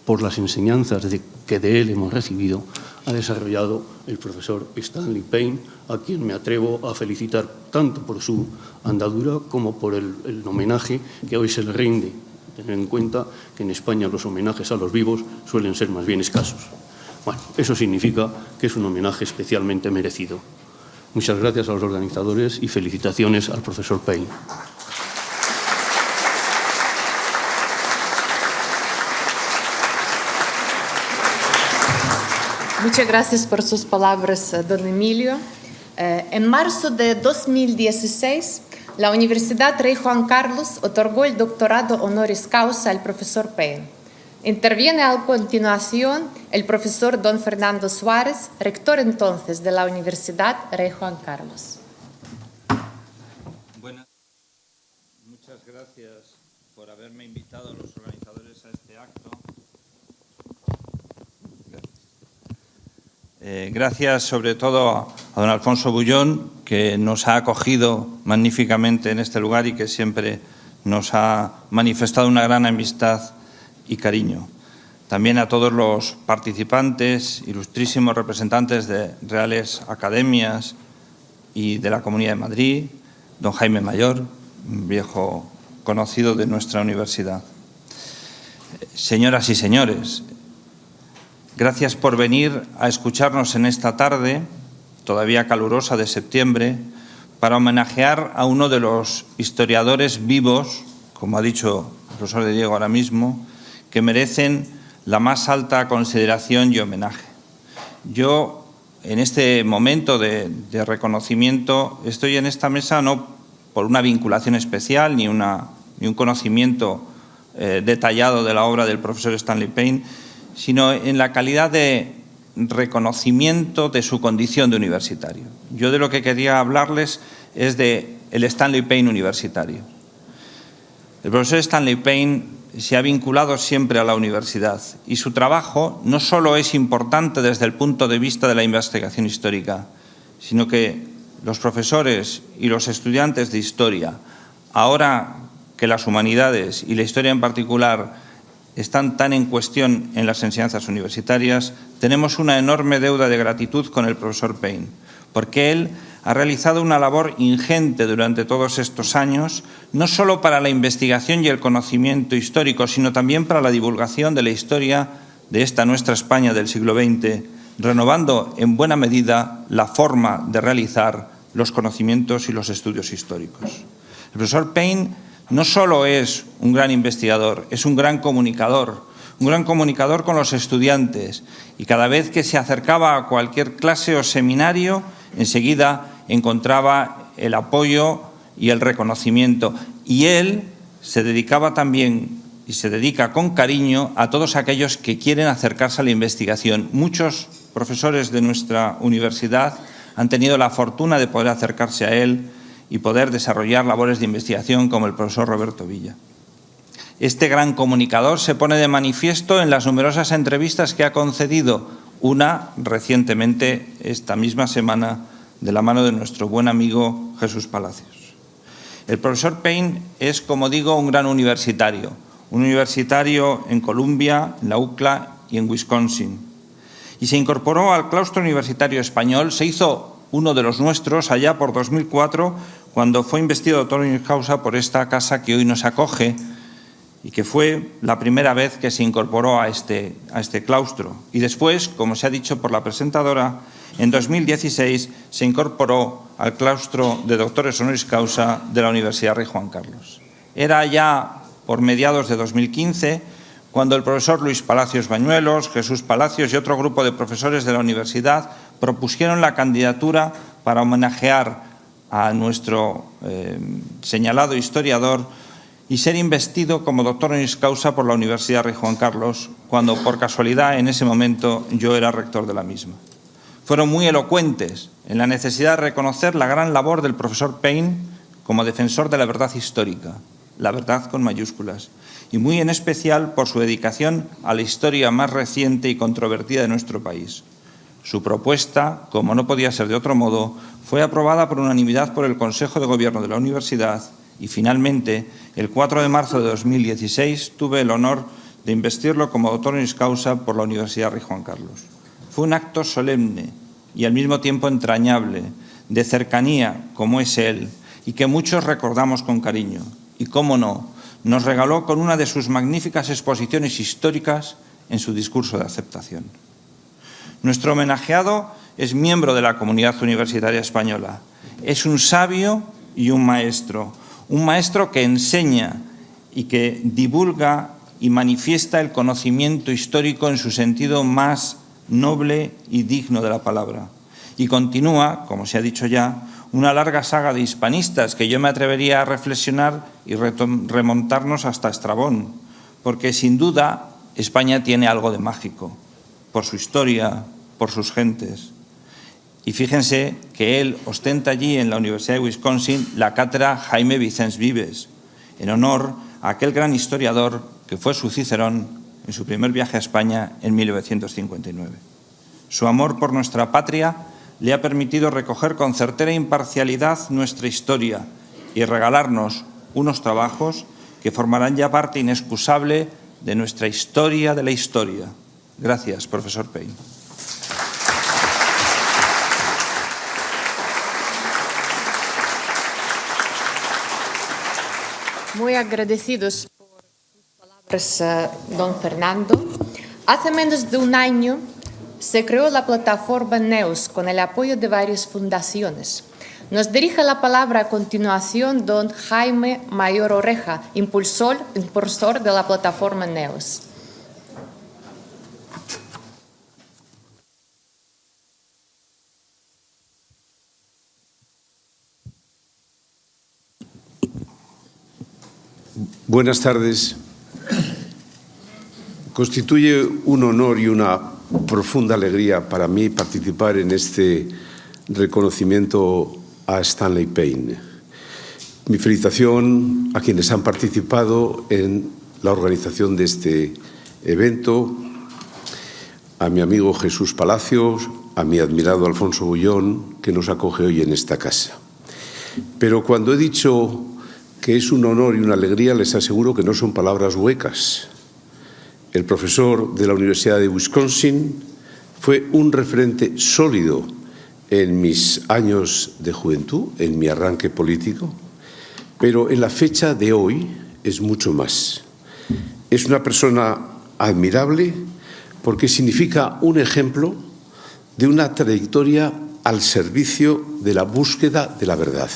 por las enseñanzas que de él hemos recibido, ha desarrollado el profesor Stanley Payne, a quien me atrevo a felicitar tanto por su andadura como por el homenaje que hoy se le rinde. Tener en cuenta que en España los homenajes a los vivos suelen ser más bien escasos. Bueno, eso significa que es un homenaje especialmente merecido. Muchas gracias a los organizadores y felicitaciones al profesor Payne. Muchas gracias por sus palabras, don Emilio. En marzo de 2016, la Universidad Rey Juan Carlos otorgó el doctorado honoris causa al profesor Payne. Interviene a continuación el profesor don Fernando Suárez, rector entonces de la Universidad Rey Juan Carlos. Buenas. Muchas gracias por haberme invitado a los organizadores a este acto. Gracias sobre todo a don Alfonso Bullón, que nos ha acogido magníficamente en este lugar y que siempre nos ha manifestado una gran amistad y cariño. También a todos los participantes, ilustrísimos representantes de reales academias y de la Comunidad de Madrid, don Jaime Mayor, un viejo conocido de nuestra universidad. Señoras y señores, gracias por venir a escucharnos en esta tarde, todavía calurosa de septiembre, para homenajear a uno de los historiadores vivos, como ha dicho el profesor de Diego ahora mismo, que merecen la más alta consideración y homenaje. Yo, en este momento de reconocimiento, estoy en esta mesa no por una vinculación especial ni un conocimiento detallado de la obra del profesor Stanley Payne, sino en la calidad de reconocimiento de su condición de universitario. Yo de lo que quería hablarles es de el Stanley Payne universitario. El profesor Stanley Payne se ha vinculado siempre a la universidad y su trabajo no solo es importante desde el punto de vista de la investigación histórica, sino que los profesores y los estudiantes de historia, ahora que las humanidades y la historia en particular están tan en cuestión en las enseñanzas universitarias, tenemos una enorme deuda de gratitud con el profesor Payne, porque él ha realizado una labor ingente durante todos estos años, no solo para la investigación y el conocimiento histórico, sino también para la divulgación de la historia de esta nuestra España del siglo XX, renovando en buena medida la forma de realizar los conocimientos y los estudios históricos. El profesor Payne no solo es un gran investigador, es un gran comunicador con los estudiantes, y cada vez que se acercaba a cualquier clase o seminario, enseguida encontraba el apoyo y el reconocimiento. Y él se dedicaba también y se dedica con cariño a todos aquellos que quieren acercarse a la investigación. Muchos profesores de nuestra universidad han tenido la fortuna de poder acercarse a él y poder desarrollar labores de investigación como el profesor Roberto Villa. Este gran comunicador se pone de manifiesto en las numerosas entrevistas que ha concedido, una recientemente esta misma semana de la mano de nuestro buen amigo Jesús Palacios. El profesor Payne es, como digo, un gran universitario, en Columbia, en la UCLA y en Wisconsin. Y se incorporó al claustro universitario español, se hizo uno de los nuestros allá por 2004, cuando fue investido doctor honoris causa por esta casa que hoy nos acoge y que fue la primera vez que se incorporó a este claustro. Y después, como se ha dicho por la presentadora, en 2016 se incorporó al claustro de doctores honoris causa de la Universidad Rey Juan Carlos. Era ya por mediados de 2015 cuando el profesor Luis Palacios Bañuelos, Jesús Palacios y otro grupo de profesores de la universidad propusieron la candidatura para homenajear a nuestro señalado historiador y ser investido como doctor honoris causa por la Universidad Rey Juan Carlos, cuando por casualidad en ese momento yo era rector de la misma. Fueron muy elocuentes en la necesidad de reconocer la gran labor del profesor Payne como defensor de la verdad histórica, la verdad con mayúsculas, y muy en especial por su dedicación a la historia más reciente y controvertida de nuestro país. Su propuesta, como no podía ser de otro modo, fue aprobada por unanimidad por el Consejo de Gobierno de la Universidad y finalmente, el 4 de marzo de 2016, tuve el honor de investirlo como doctor honoris causa por la Universidad Rey Juan Carlos. Fue un acto solemne y al mismo tiempo entrañable, de cercanía como es él, y que muchos recordamos con cariño. Y cómo no, nos regaló con una de sus magníficas exposiciones históricas en su discurso de aceptación. Nuestro homenajeado es miembro de la comunidad universitaria española. Es un sabio y un maestro que enseña y que divulga y manifiesta el conocimiento histórico en su sentido más noble y digno de la palabra. Y continúa, como se ha dicho ya, una larga saga de hispanistas que yo me atrevería a reflexionar y remontarnos hasta Estrabón, porque sin duda España tiene algo de mágico, por su historia, por sus gentes. Y fíjense que él ostenta allí en la Universidad de Wisconsin la cátedra Jaime Vicens Vives, en honor a aquel gran historiador que fue su Cicerón en su primer viaje a España en 1959. Su amor por nuestra patria le ha permitido recoger con certera imparcialidad nuestra historia y regalarnos unos trabajos que formarán ya parte inexcusable de nuestra historia de la historia. Gracias, profesor Payne. Muy agradecidos por sus palabras, don Fernando. Hace menos de un año se creó la plataforma NEUS con el apoyo de varias fundaciones. Nos dirige la palabra a continuación don Jaime Mayor Oreja, impulsor de la plataforma NEUS. Buenas tardes. Constituye un honor y una profunda alegría para mí participar en este reconocimiento a Stanley Payne. Mi felicitación a quienes han participado en la organización de este evento, a mi amigo Jesús Palacios, a mi admirado Alfonso Bullón, que nos acoge hoy en esta casa. Pero cuando he dicho que es un honor y una alegría, les aseguro que no son palabras huecas. el profesor de la Universidad de Wisconsin, fue un referente sólido en mis años de juventud, en mi arranque político, pero en la fecha de hoy es mucho más. Es una persona admirable porque significa un ejemplo de una trayectoria al servicio de la búsqueda de la verdad.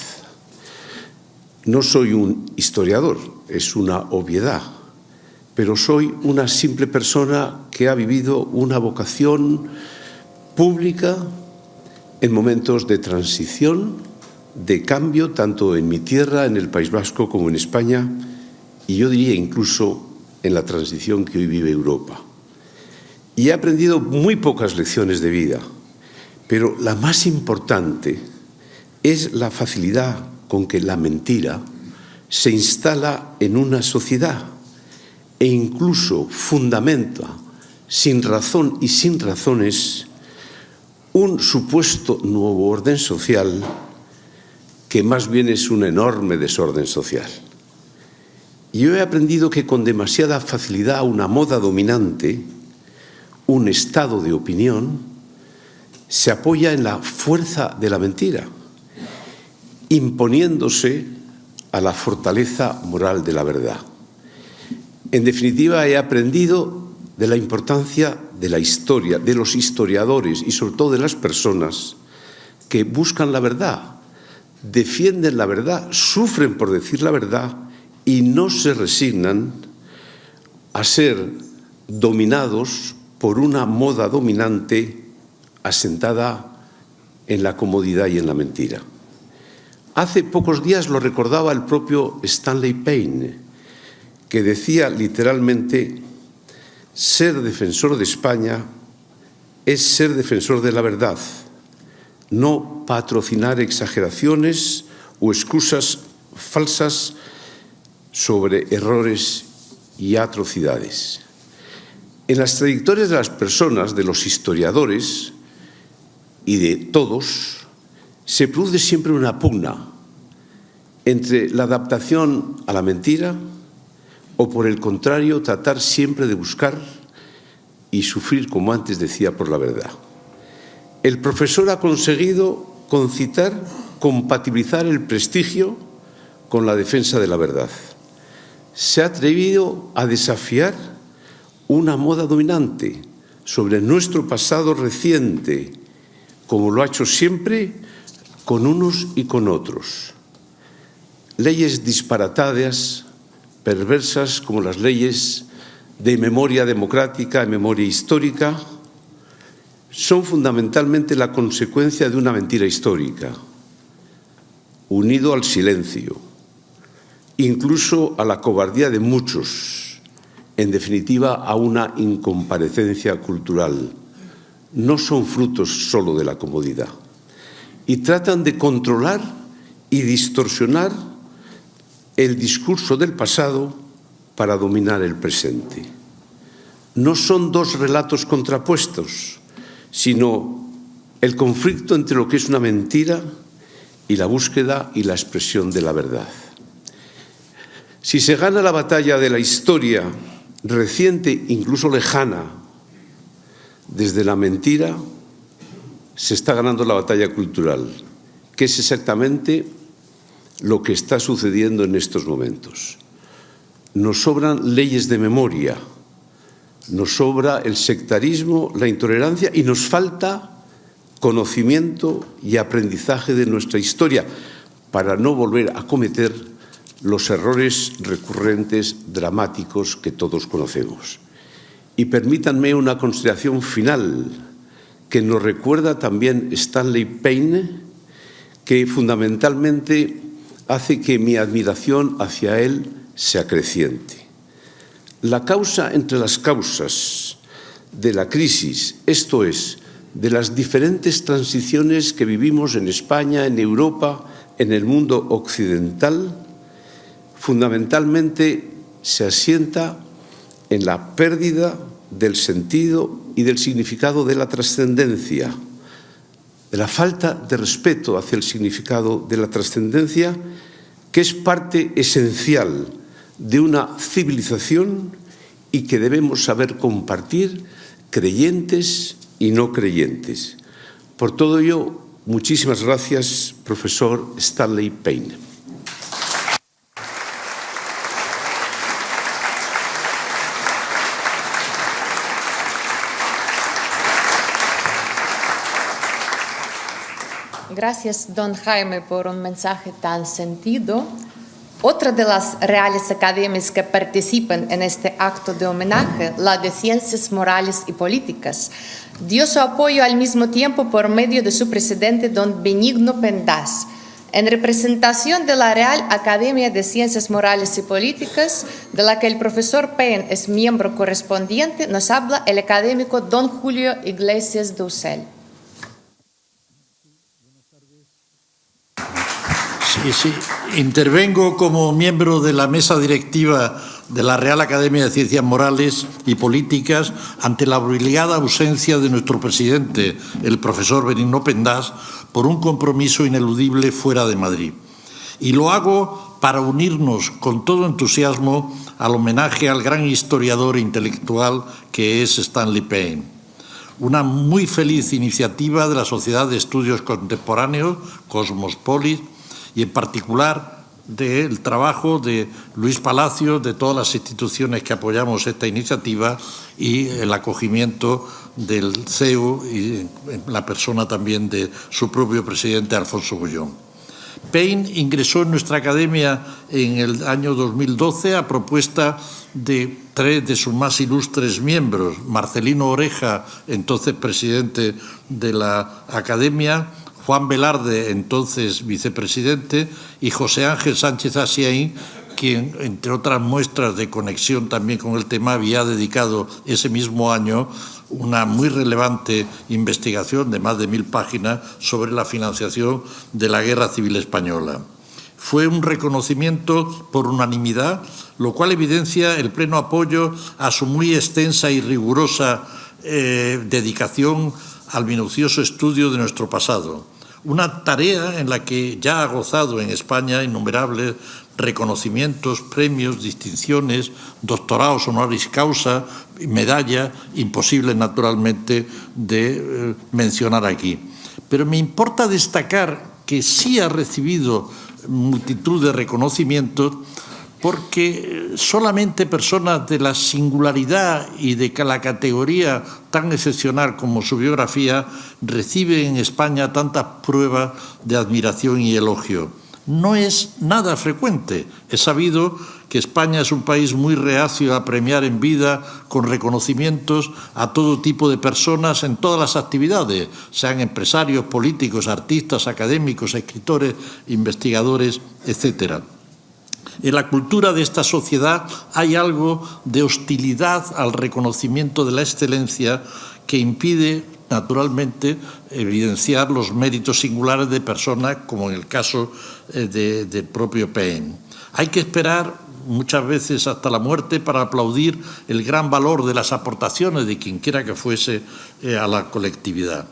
No soy un historiador, es una obviedad, pero soy una simple persona que ha vivido una vocación pública en momentos de transición, de cambio, tanto en mi tierra, en el País Vasco, como en España, y yo diría incluso en la transición que hoy vive Europa. Y he aprendido muy pocas lecciones de vida, pero la más importante es la facilidad con que la mentira se instala en una sociedad e incluso fundamenta, sin razón y sin razones, un supuesto nuevo orden social que más bien es un enorme desorden social. Yo he aprendido que con demasiada facilidad una moda dominante, un estado de opinión, se apoya en la fuerza de la mentira, imponiéndose a la fortaleza moral de la verdad. En definitiva, he aprendido de la importancia de la historia, de los historiadores y sobre todo de las personas que buscan la verdad, defienden la verdad, sufren por decir la verdad y no se resignan a ser dominados por una moda dominante asentada en la comodidad y en la mentira. Hace pocos días lo recordaba el propio Stanley Payne, que decía literalmente: ser defensor de España es ser defensor de la verdad, no patrocinar exageraciones o excusas falsas sobre errores y atrocidades. En las trayectorias de las personas, de los historiadores y de todos, se produce siempre una pugna entre la adaptación a la mentira o, por el contrario, tratar siempre de buscar y sufrir, como antes decía, por la verdad. El profesor ha conseguido concitar, compatibilizar el prestigio con la defensa de la verdad. Se ha atrevido a desafiar una moda dominante sobre nuestro pasado reciente, como lo ha hecho siempre con unos y con otros. Leyes disparatadas, perversas, como las leyes de memoria democrática y memoria histórica, son fundamentalmente la consecuencia de una mentira histórica, unido al silencio, incluso a la cobardía de muchos, en definitiva a una incomparecencia cultural. No son frutos solo de la comodidad. Y tratan de controlar y distorsionar el discurso del pasado para dominar el presente. No son dos relatos contrapuestos, sino el conflicto entre lo que es una mentira y la búsqueda y la expresión de la verdad. Si se gana la batalla de la historia reciente, incluso lejana, desde la mentira, se está ganando la batalla cultural, que es exactamente lo que está sucediendo en estos momentos. Nos sobran leyes de memoria, nos sobra el sectarismo, la intolerancia y nos falta conocimiento y aprendizaje de nuestra historia para no volver a cometer los errores recurrentes, dramáticos que todos conocemos. Y permítanme una consideración final que nos recuerda también Stanley Payne, que fundamentalmente hace que mi admiración hacia él se acreciente. La causa entre las causas de la crisis, esto es, de las diferentes transiciones que vivimos en España, en Europa, en el mundo occidental, fundamentalmente se asienta en la pérdida del sentido y del significado de la trascendencia, de la falta de respeto hacia el significado de la trascendencia, que es parte esencial de una civilización y que debemos saber compartir creyentes y no creyentes. Por todo ello, muchísimas gracias, profesor Stanley Payne. Gracias, don Jaime, por un mensaje tan sentido. Otra de las reales academias que participan en este acto de homenaje, la de Ciencias Morales y Políticas, dio su apoyo al mismo tiempo por medio de su presidente, don Benigno Pendas. En representación de la Real Academia de Ciencias Morales y Políticas, de la que el profesor Payne es miembro correspondiente, nos habla el académico don Julio Iglesias Dussel. Sí. Intervengo como miembro de la mesa directiva de la Real Academia de Ciencias Morales y Políticas ante la obligada ausencia de nuestro presidente, el profesor Benigno Pendas, por un compromiso ineludible fuera de Madrid. Y lo hago para unirnos con todo entusiasmo al homenaje al gran historiador e intelectual que es Stanley Payne. Una muy feliz iniciativa de la Sociedad de Estudios Contemporáneos, Cosmospolis, y en particular del trabajo de Luis Palacios, de todas las instituciones que apoyamos esta iniciativa y el acogimiento del CEU y la persona también de su propio presidente, Alfonso Bullón. Payne ingresó en nuestra academia en el año 2012 a propuesta de 3 de sus más ilustres miembros, Marcelino Oreja, entonces presidente de la academia, Juan Velarde, entonces vicepresidente, y José Ángel Sánchez Asiaín, quien, entre otras muestras de conexión también con el tema, había dedicado ese mismo año una muy relevante investigación de más de 1000 páginas sobre la financiación de la Guerra Civil Española. Fue un reconocimiento por unanimidad, lo cual evidencia el pleno apoyo a su muy extensa y rigurosa dedicación al minucioso estudio de nuestro pasado. Una tarea en la que ya ha gozado en España innumerables reconocimientos, premios, distinciones, doctorados honoris causa, medalla, imposible naturalmente de mencionar aquí. Pero me importa destacar que sí ha recibido multitud de reconocimientos porque solamente personas de la singularidad y de la categoría tan excepcional como su biografía reciben en España tantas pruebas de admiración y elogio. No es nada frecuente. Es sabido que España es un país muy reacio a premiar en vida con reconocimientos a todo tipo de personas en todas las actividades, sean empresarios, políticos, artistas, académicos, escritores, investigadores, etcétera. En la cultura de esta sociedad hay algo de hostilidad al reconocimiento de la excelencia que impide, naturalmente, evidenciar los méritos singulares de personas, como en el caso del propio Payne. Hay que esperar muchas veces hasta la muerte para aplaudir el gran valor de las aportaciones de quien quiera que fuese a la colectividad.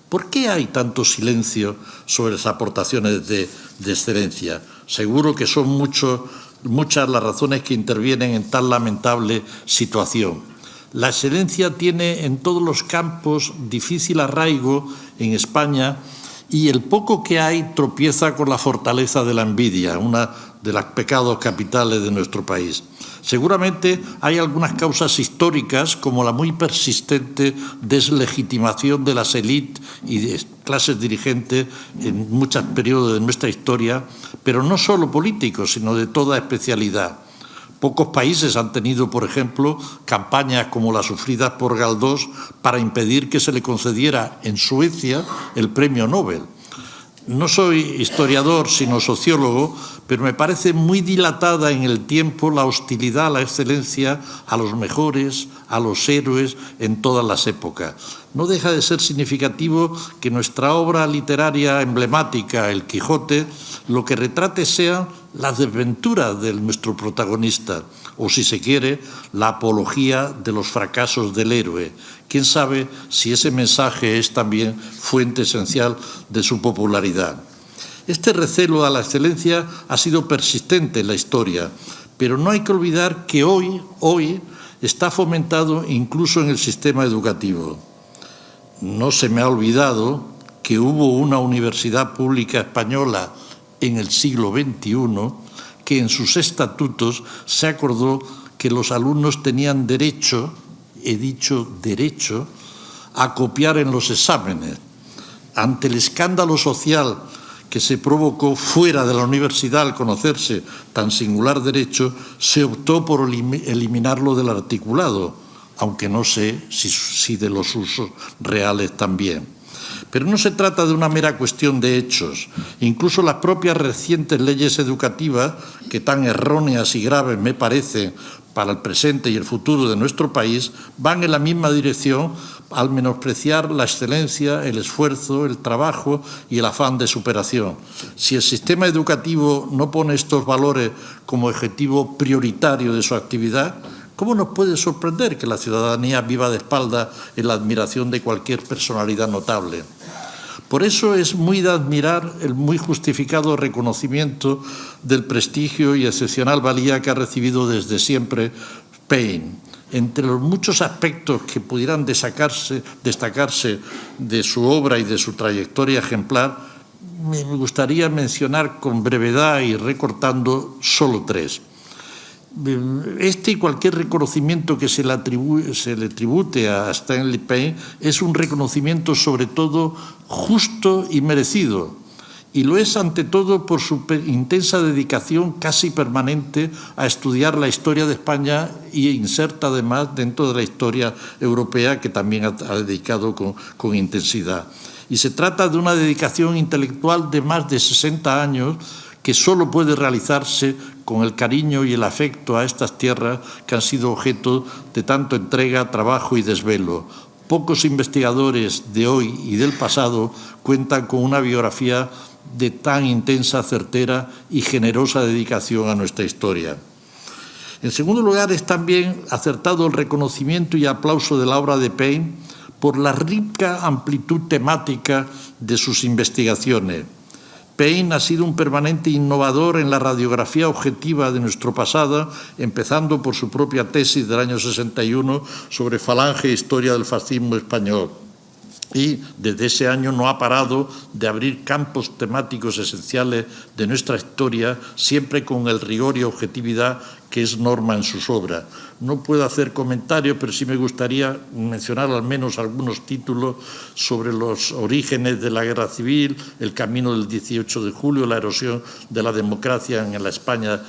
¿Por qué hay tanto silencio sobre las aportaciones de excelencia? Seguro que son muchas las razones que intervienen en tan lamentable situación. La excelencia tiene en todos los campos difícil arraigo en España y el poco que hay tropieza con la fortaleza de la envidia, una de los pecados capitales de nuestro país. Seguramente hay algunas causas históricas, como la muy persistente deslegitimación de las élites y de clases dirigentes en muchos periodos de nuestra historia, pero no solo políticos, sino de toda especialidad. Pocos países han tenido, por ejemplo, campañas como las sufridas por Galdós para impedir que se le concediera en Suecia el premio Nobel. No soy historiador, sino sociólogo, pero me parece muy dilatada en el tiempo la hostilidad a la excelencia, a los mejores, a los héroes en todas las épocas. No deja de ser significativo que nuestra obra literaria emblemática, El Quijote, lo que retrate sean las desventuras de nuestro protagonista, o si se quiere, la apología de los fracasos del héroe. ¿Quién sabe si ese mensaje es también fuente esencial de su popularidad? Este recelo a la excelencia ha sido persistente en la historia, pero no hay que olvidar que hoy está fomentado incluso en el sistema educativo. No se me ha olvidado que hubo una universidad pública española en el siglo XXI que en sus estatutos se acordó que los alumnos tenían derecho, he dicho derecho, a copiar en los exámenes. Ante el escándalo social que se provocó fuera de la universidad al conocerse tan singular derecho, se optó por eliminarlo del articulado, aunque no sé si de los usos reales también. Pero no se trata de una mera cuestión de hechos. Incluso las propias recientes leyes educativas, que tan erróneas y graves me parecen para el presente y el futuro de nuestro país, van en la misma dirección al menospreciar la excelencia, el esfuerzo, el trabajo y el afán de superación. Si el sistema educativo no pone estos valores como objetivo prioritario de su actividad, ¿cómo nos puede sorprender que la ciudadanía viva de espaldas en la admiración de cualquier personalidad notable? Por eso es muy de admirar el muy justificado reconocimiento del prestigio y excepcional valía que ha recibido desde siempre Paine. Entre los muchos aspectos que pudieran destacarse de su obra y de su trayectoria ejemplar, me gustaría mencionar con brevedad y recortando solo 3. Este y cualquier reconocimiento que se le tribute a Stanley Paine es un reconocimiento sobre todo justo y merecido, y lo es ante todo por su intensa dedicación casi permanente a estudiar la historia de España y inserta además dentro de la historia europea, que también ha dedicado con intensidad. Y se trata de una dedicación intelectual de más de 60 años que solo puede realizarse con el cariño y el afecto a estas tierras que han sido objeto de tanto entrega, trabajo y desvelo. Pocos investigadores de hoy y del pasado cuentan con una biografía de tan intensa, certera y generosa dedicación a nuestra historia. En segundo lugar, es también acertado el reconocimiento y aplauso de la obra de Paine por la rica amplitud temática de sus investigaciones. Paine ha sido un permanente innovador en la radiografía objetiva de nuestro pasado, empezando por su propia tesis del año 61 sobre Falange e historia del fascismo español. Y desde ese año no ha parado de abrir campos temáticos esenciales de nuestra historia, siempre con el rigor y objetividad que es norma en sus obras. No puedo hacer comentarios, pero sí me gustaría mencionar al menos algunos títulos sobre los orígenes de la guerra civil, el camino del 18 de julio, la erosión de la democracia en la España,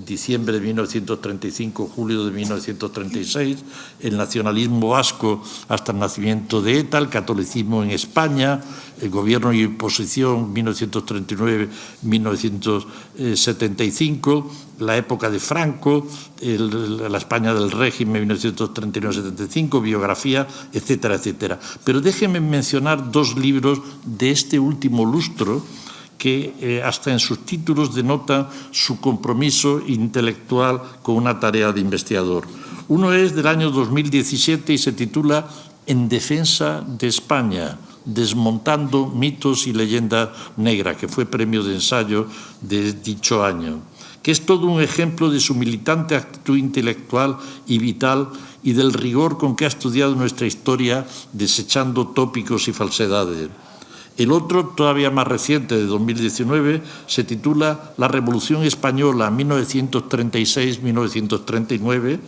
diciembre de 1935, julio de 1936, el nacionalismo vasco hasta el nacimiento de ETA, el catolicismo en España, el gobierno y oposición 1939-1975, la época de Franco, la España del régimen 1939-75, biografía, etcétera, etcétera. Pero déjenme mencionar 2 libros de este último lustro que hasta en sus títulos denotan su compromiso intelectual con una tarea de investigador. Uno es del año 2017 y se titula En defensa de España, desmontando mitos y leyendas negras, que fue premio de ensayo de dicho año, que es todo un ejemplo de su militante actitud intelectual y vital y del rigor con que ha estudiado nuestra historia, desechando tópicos y falsedades. El otro, todavía más reciente, de 2019, se titula La Revolución Española 1936-1939,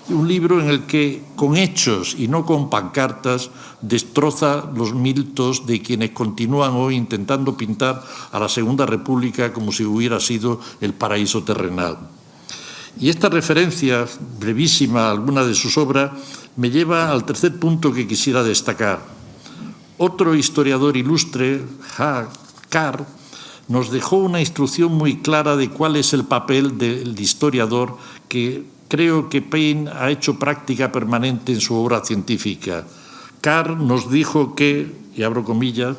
un libro en el que, con hechos y no con pancartas, destroza los mitos de quienes continúan hoy intentando pintar a la Segunda República como si hubiera sido el paraíso terrenal. Y esta referencia brevísima a alguna de sus obras me lleva al tercer punto que quisiera destacar. Otro historiador ilustre, Carr, nos dejó una instrucción muy clara de cuál es el papel del historiador que creo que Paine ha hecho práctica permanente en su obra científica. Carr nos dijo que, y abro comillas,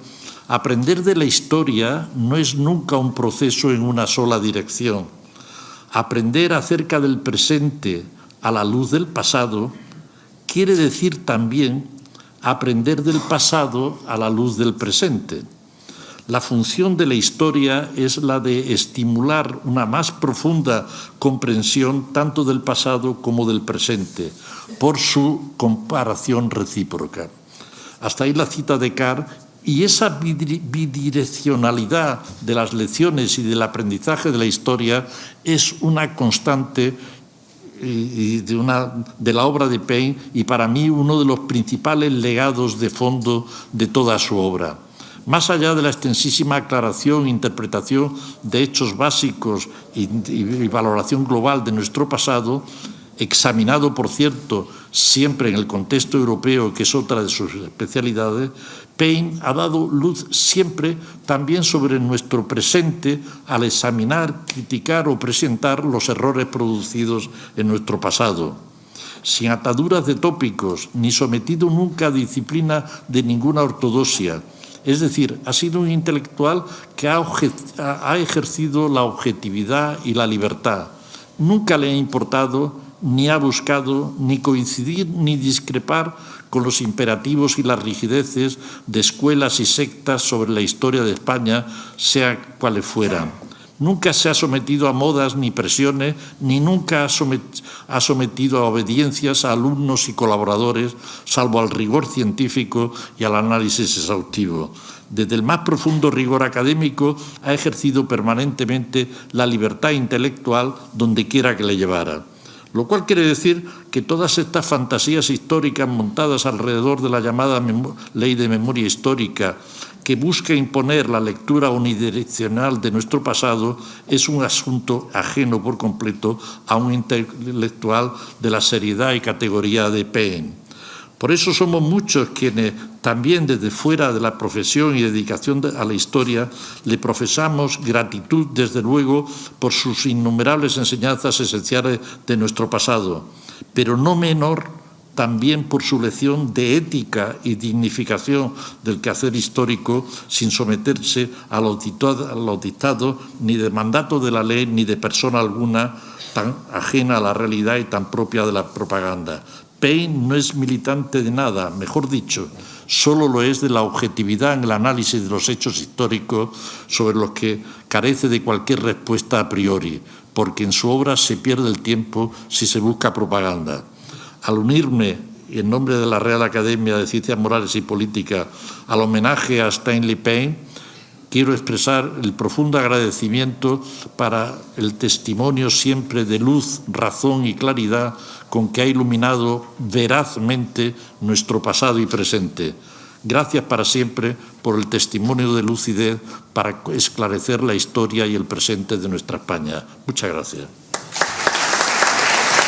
aprender de la historia no es nunca un proceso en una sola dirección. Aprender acerca del presente a la luz del pasado quiere decir también aprender del pasado a la luz del presente. La función de la historia es la de estimular una más profunda comprensión tanto del pasado como del presente, por su comparación recíproca. Hasta ahí la cita de Carr, y esa bidireccionalidad de las lecciones y del aprendizaje de la historia es una constante de la obra de Paine y para mí uno de los principales legados de fondo de toda su obra. Más allá de la extensísima aclaración e interpretación de hechos básicos y valoración global de nuestro pasado, examinado, por cierto, siempre en el contexto europeo, que es otra de sus especialidades, Paine ha dado luz siempre también sobre nuestro presente al examinar, criticar o presentar los errores producidos en nuestro pasado. Sin ataduras de tópicos, ni sometido nunca a disciplina de ninguna ortodoxia. Es decir, ha sido un intelectual que ha ejercido la objetividad y la libertad. Nunca le ha importado, ni ha buscado, ni coincidir ni discrepar con los imperativos y las rigideces de escuelas y sectas sobre la historia de España, sea cuales fueran. Nunca se ha sometido a modas ni presiones, ni nunca ha sometido a obediencias a alumnos y colaboradores, salvo al rigor científico y al análisis exhaustivo. Desde el más profundo rigor académico ha ejercido permanentemente la libertad intelectual donde quiera que le llevara. Lo cual quiere decir que todas estas fantasías históricas montadas alrededor de la llamada ley de memoria histórica, que busca imponer la lectura unidireccional de nuestro pasado, es un asunto ajeno por completo a un intelectual de la seriedad y categoría de Paine. Por eso somos muchos quienes, también desde fuera de la profesión y dedicación a la historia, le profesamos gratitud, desde luego, por sus innumerables enseñanzas esenciales de nuestro pasado, pero no menor también por su lección de ética y dignificación del quehacer histórico, sin someterse a los dictados ni de mandato de la ley ni de persona alguna tan ajena a la realidad y tan propia de la propaganda. Paine no es militante de nada, mejor dicho, solo lo es de la objetividad en el análisis de los hechos históricos sobre los que carece de cualquier respuesta a priori, porque en su obra se pierde el tiempo si se busca propaganda. Al unirme, en nombre de la Real Academia de Ciencias Morales y Políticas, al homenaje a Stanley Paine, quiero expresar el profundo agradecimiento para el testimonio siempre de luz, razón y claridad con que ha iluminado verazmente nuestro pasado y presente. Gracias para siempre por el testimonio de lucidez para esclarecer la historia y el presente de nuestra España. Muchas gracias.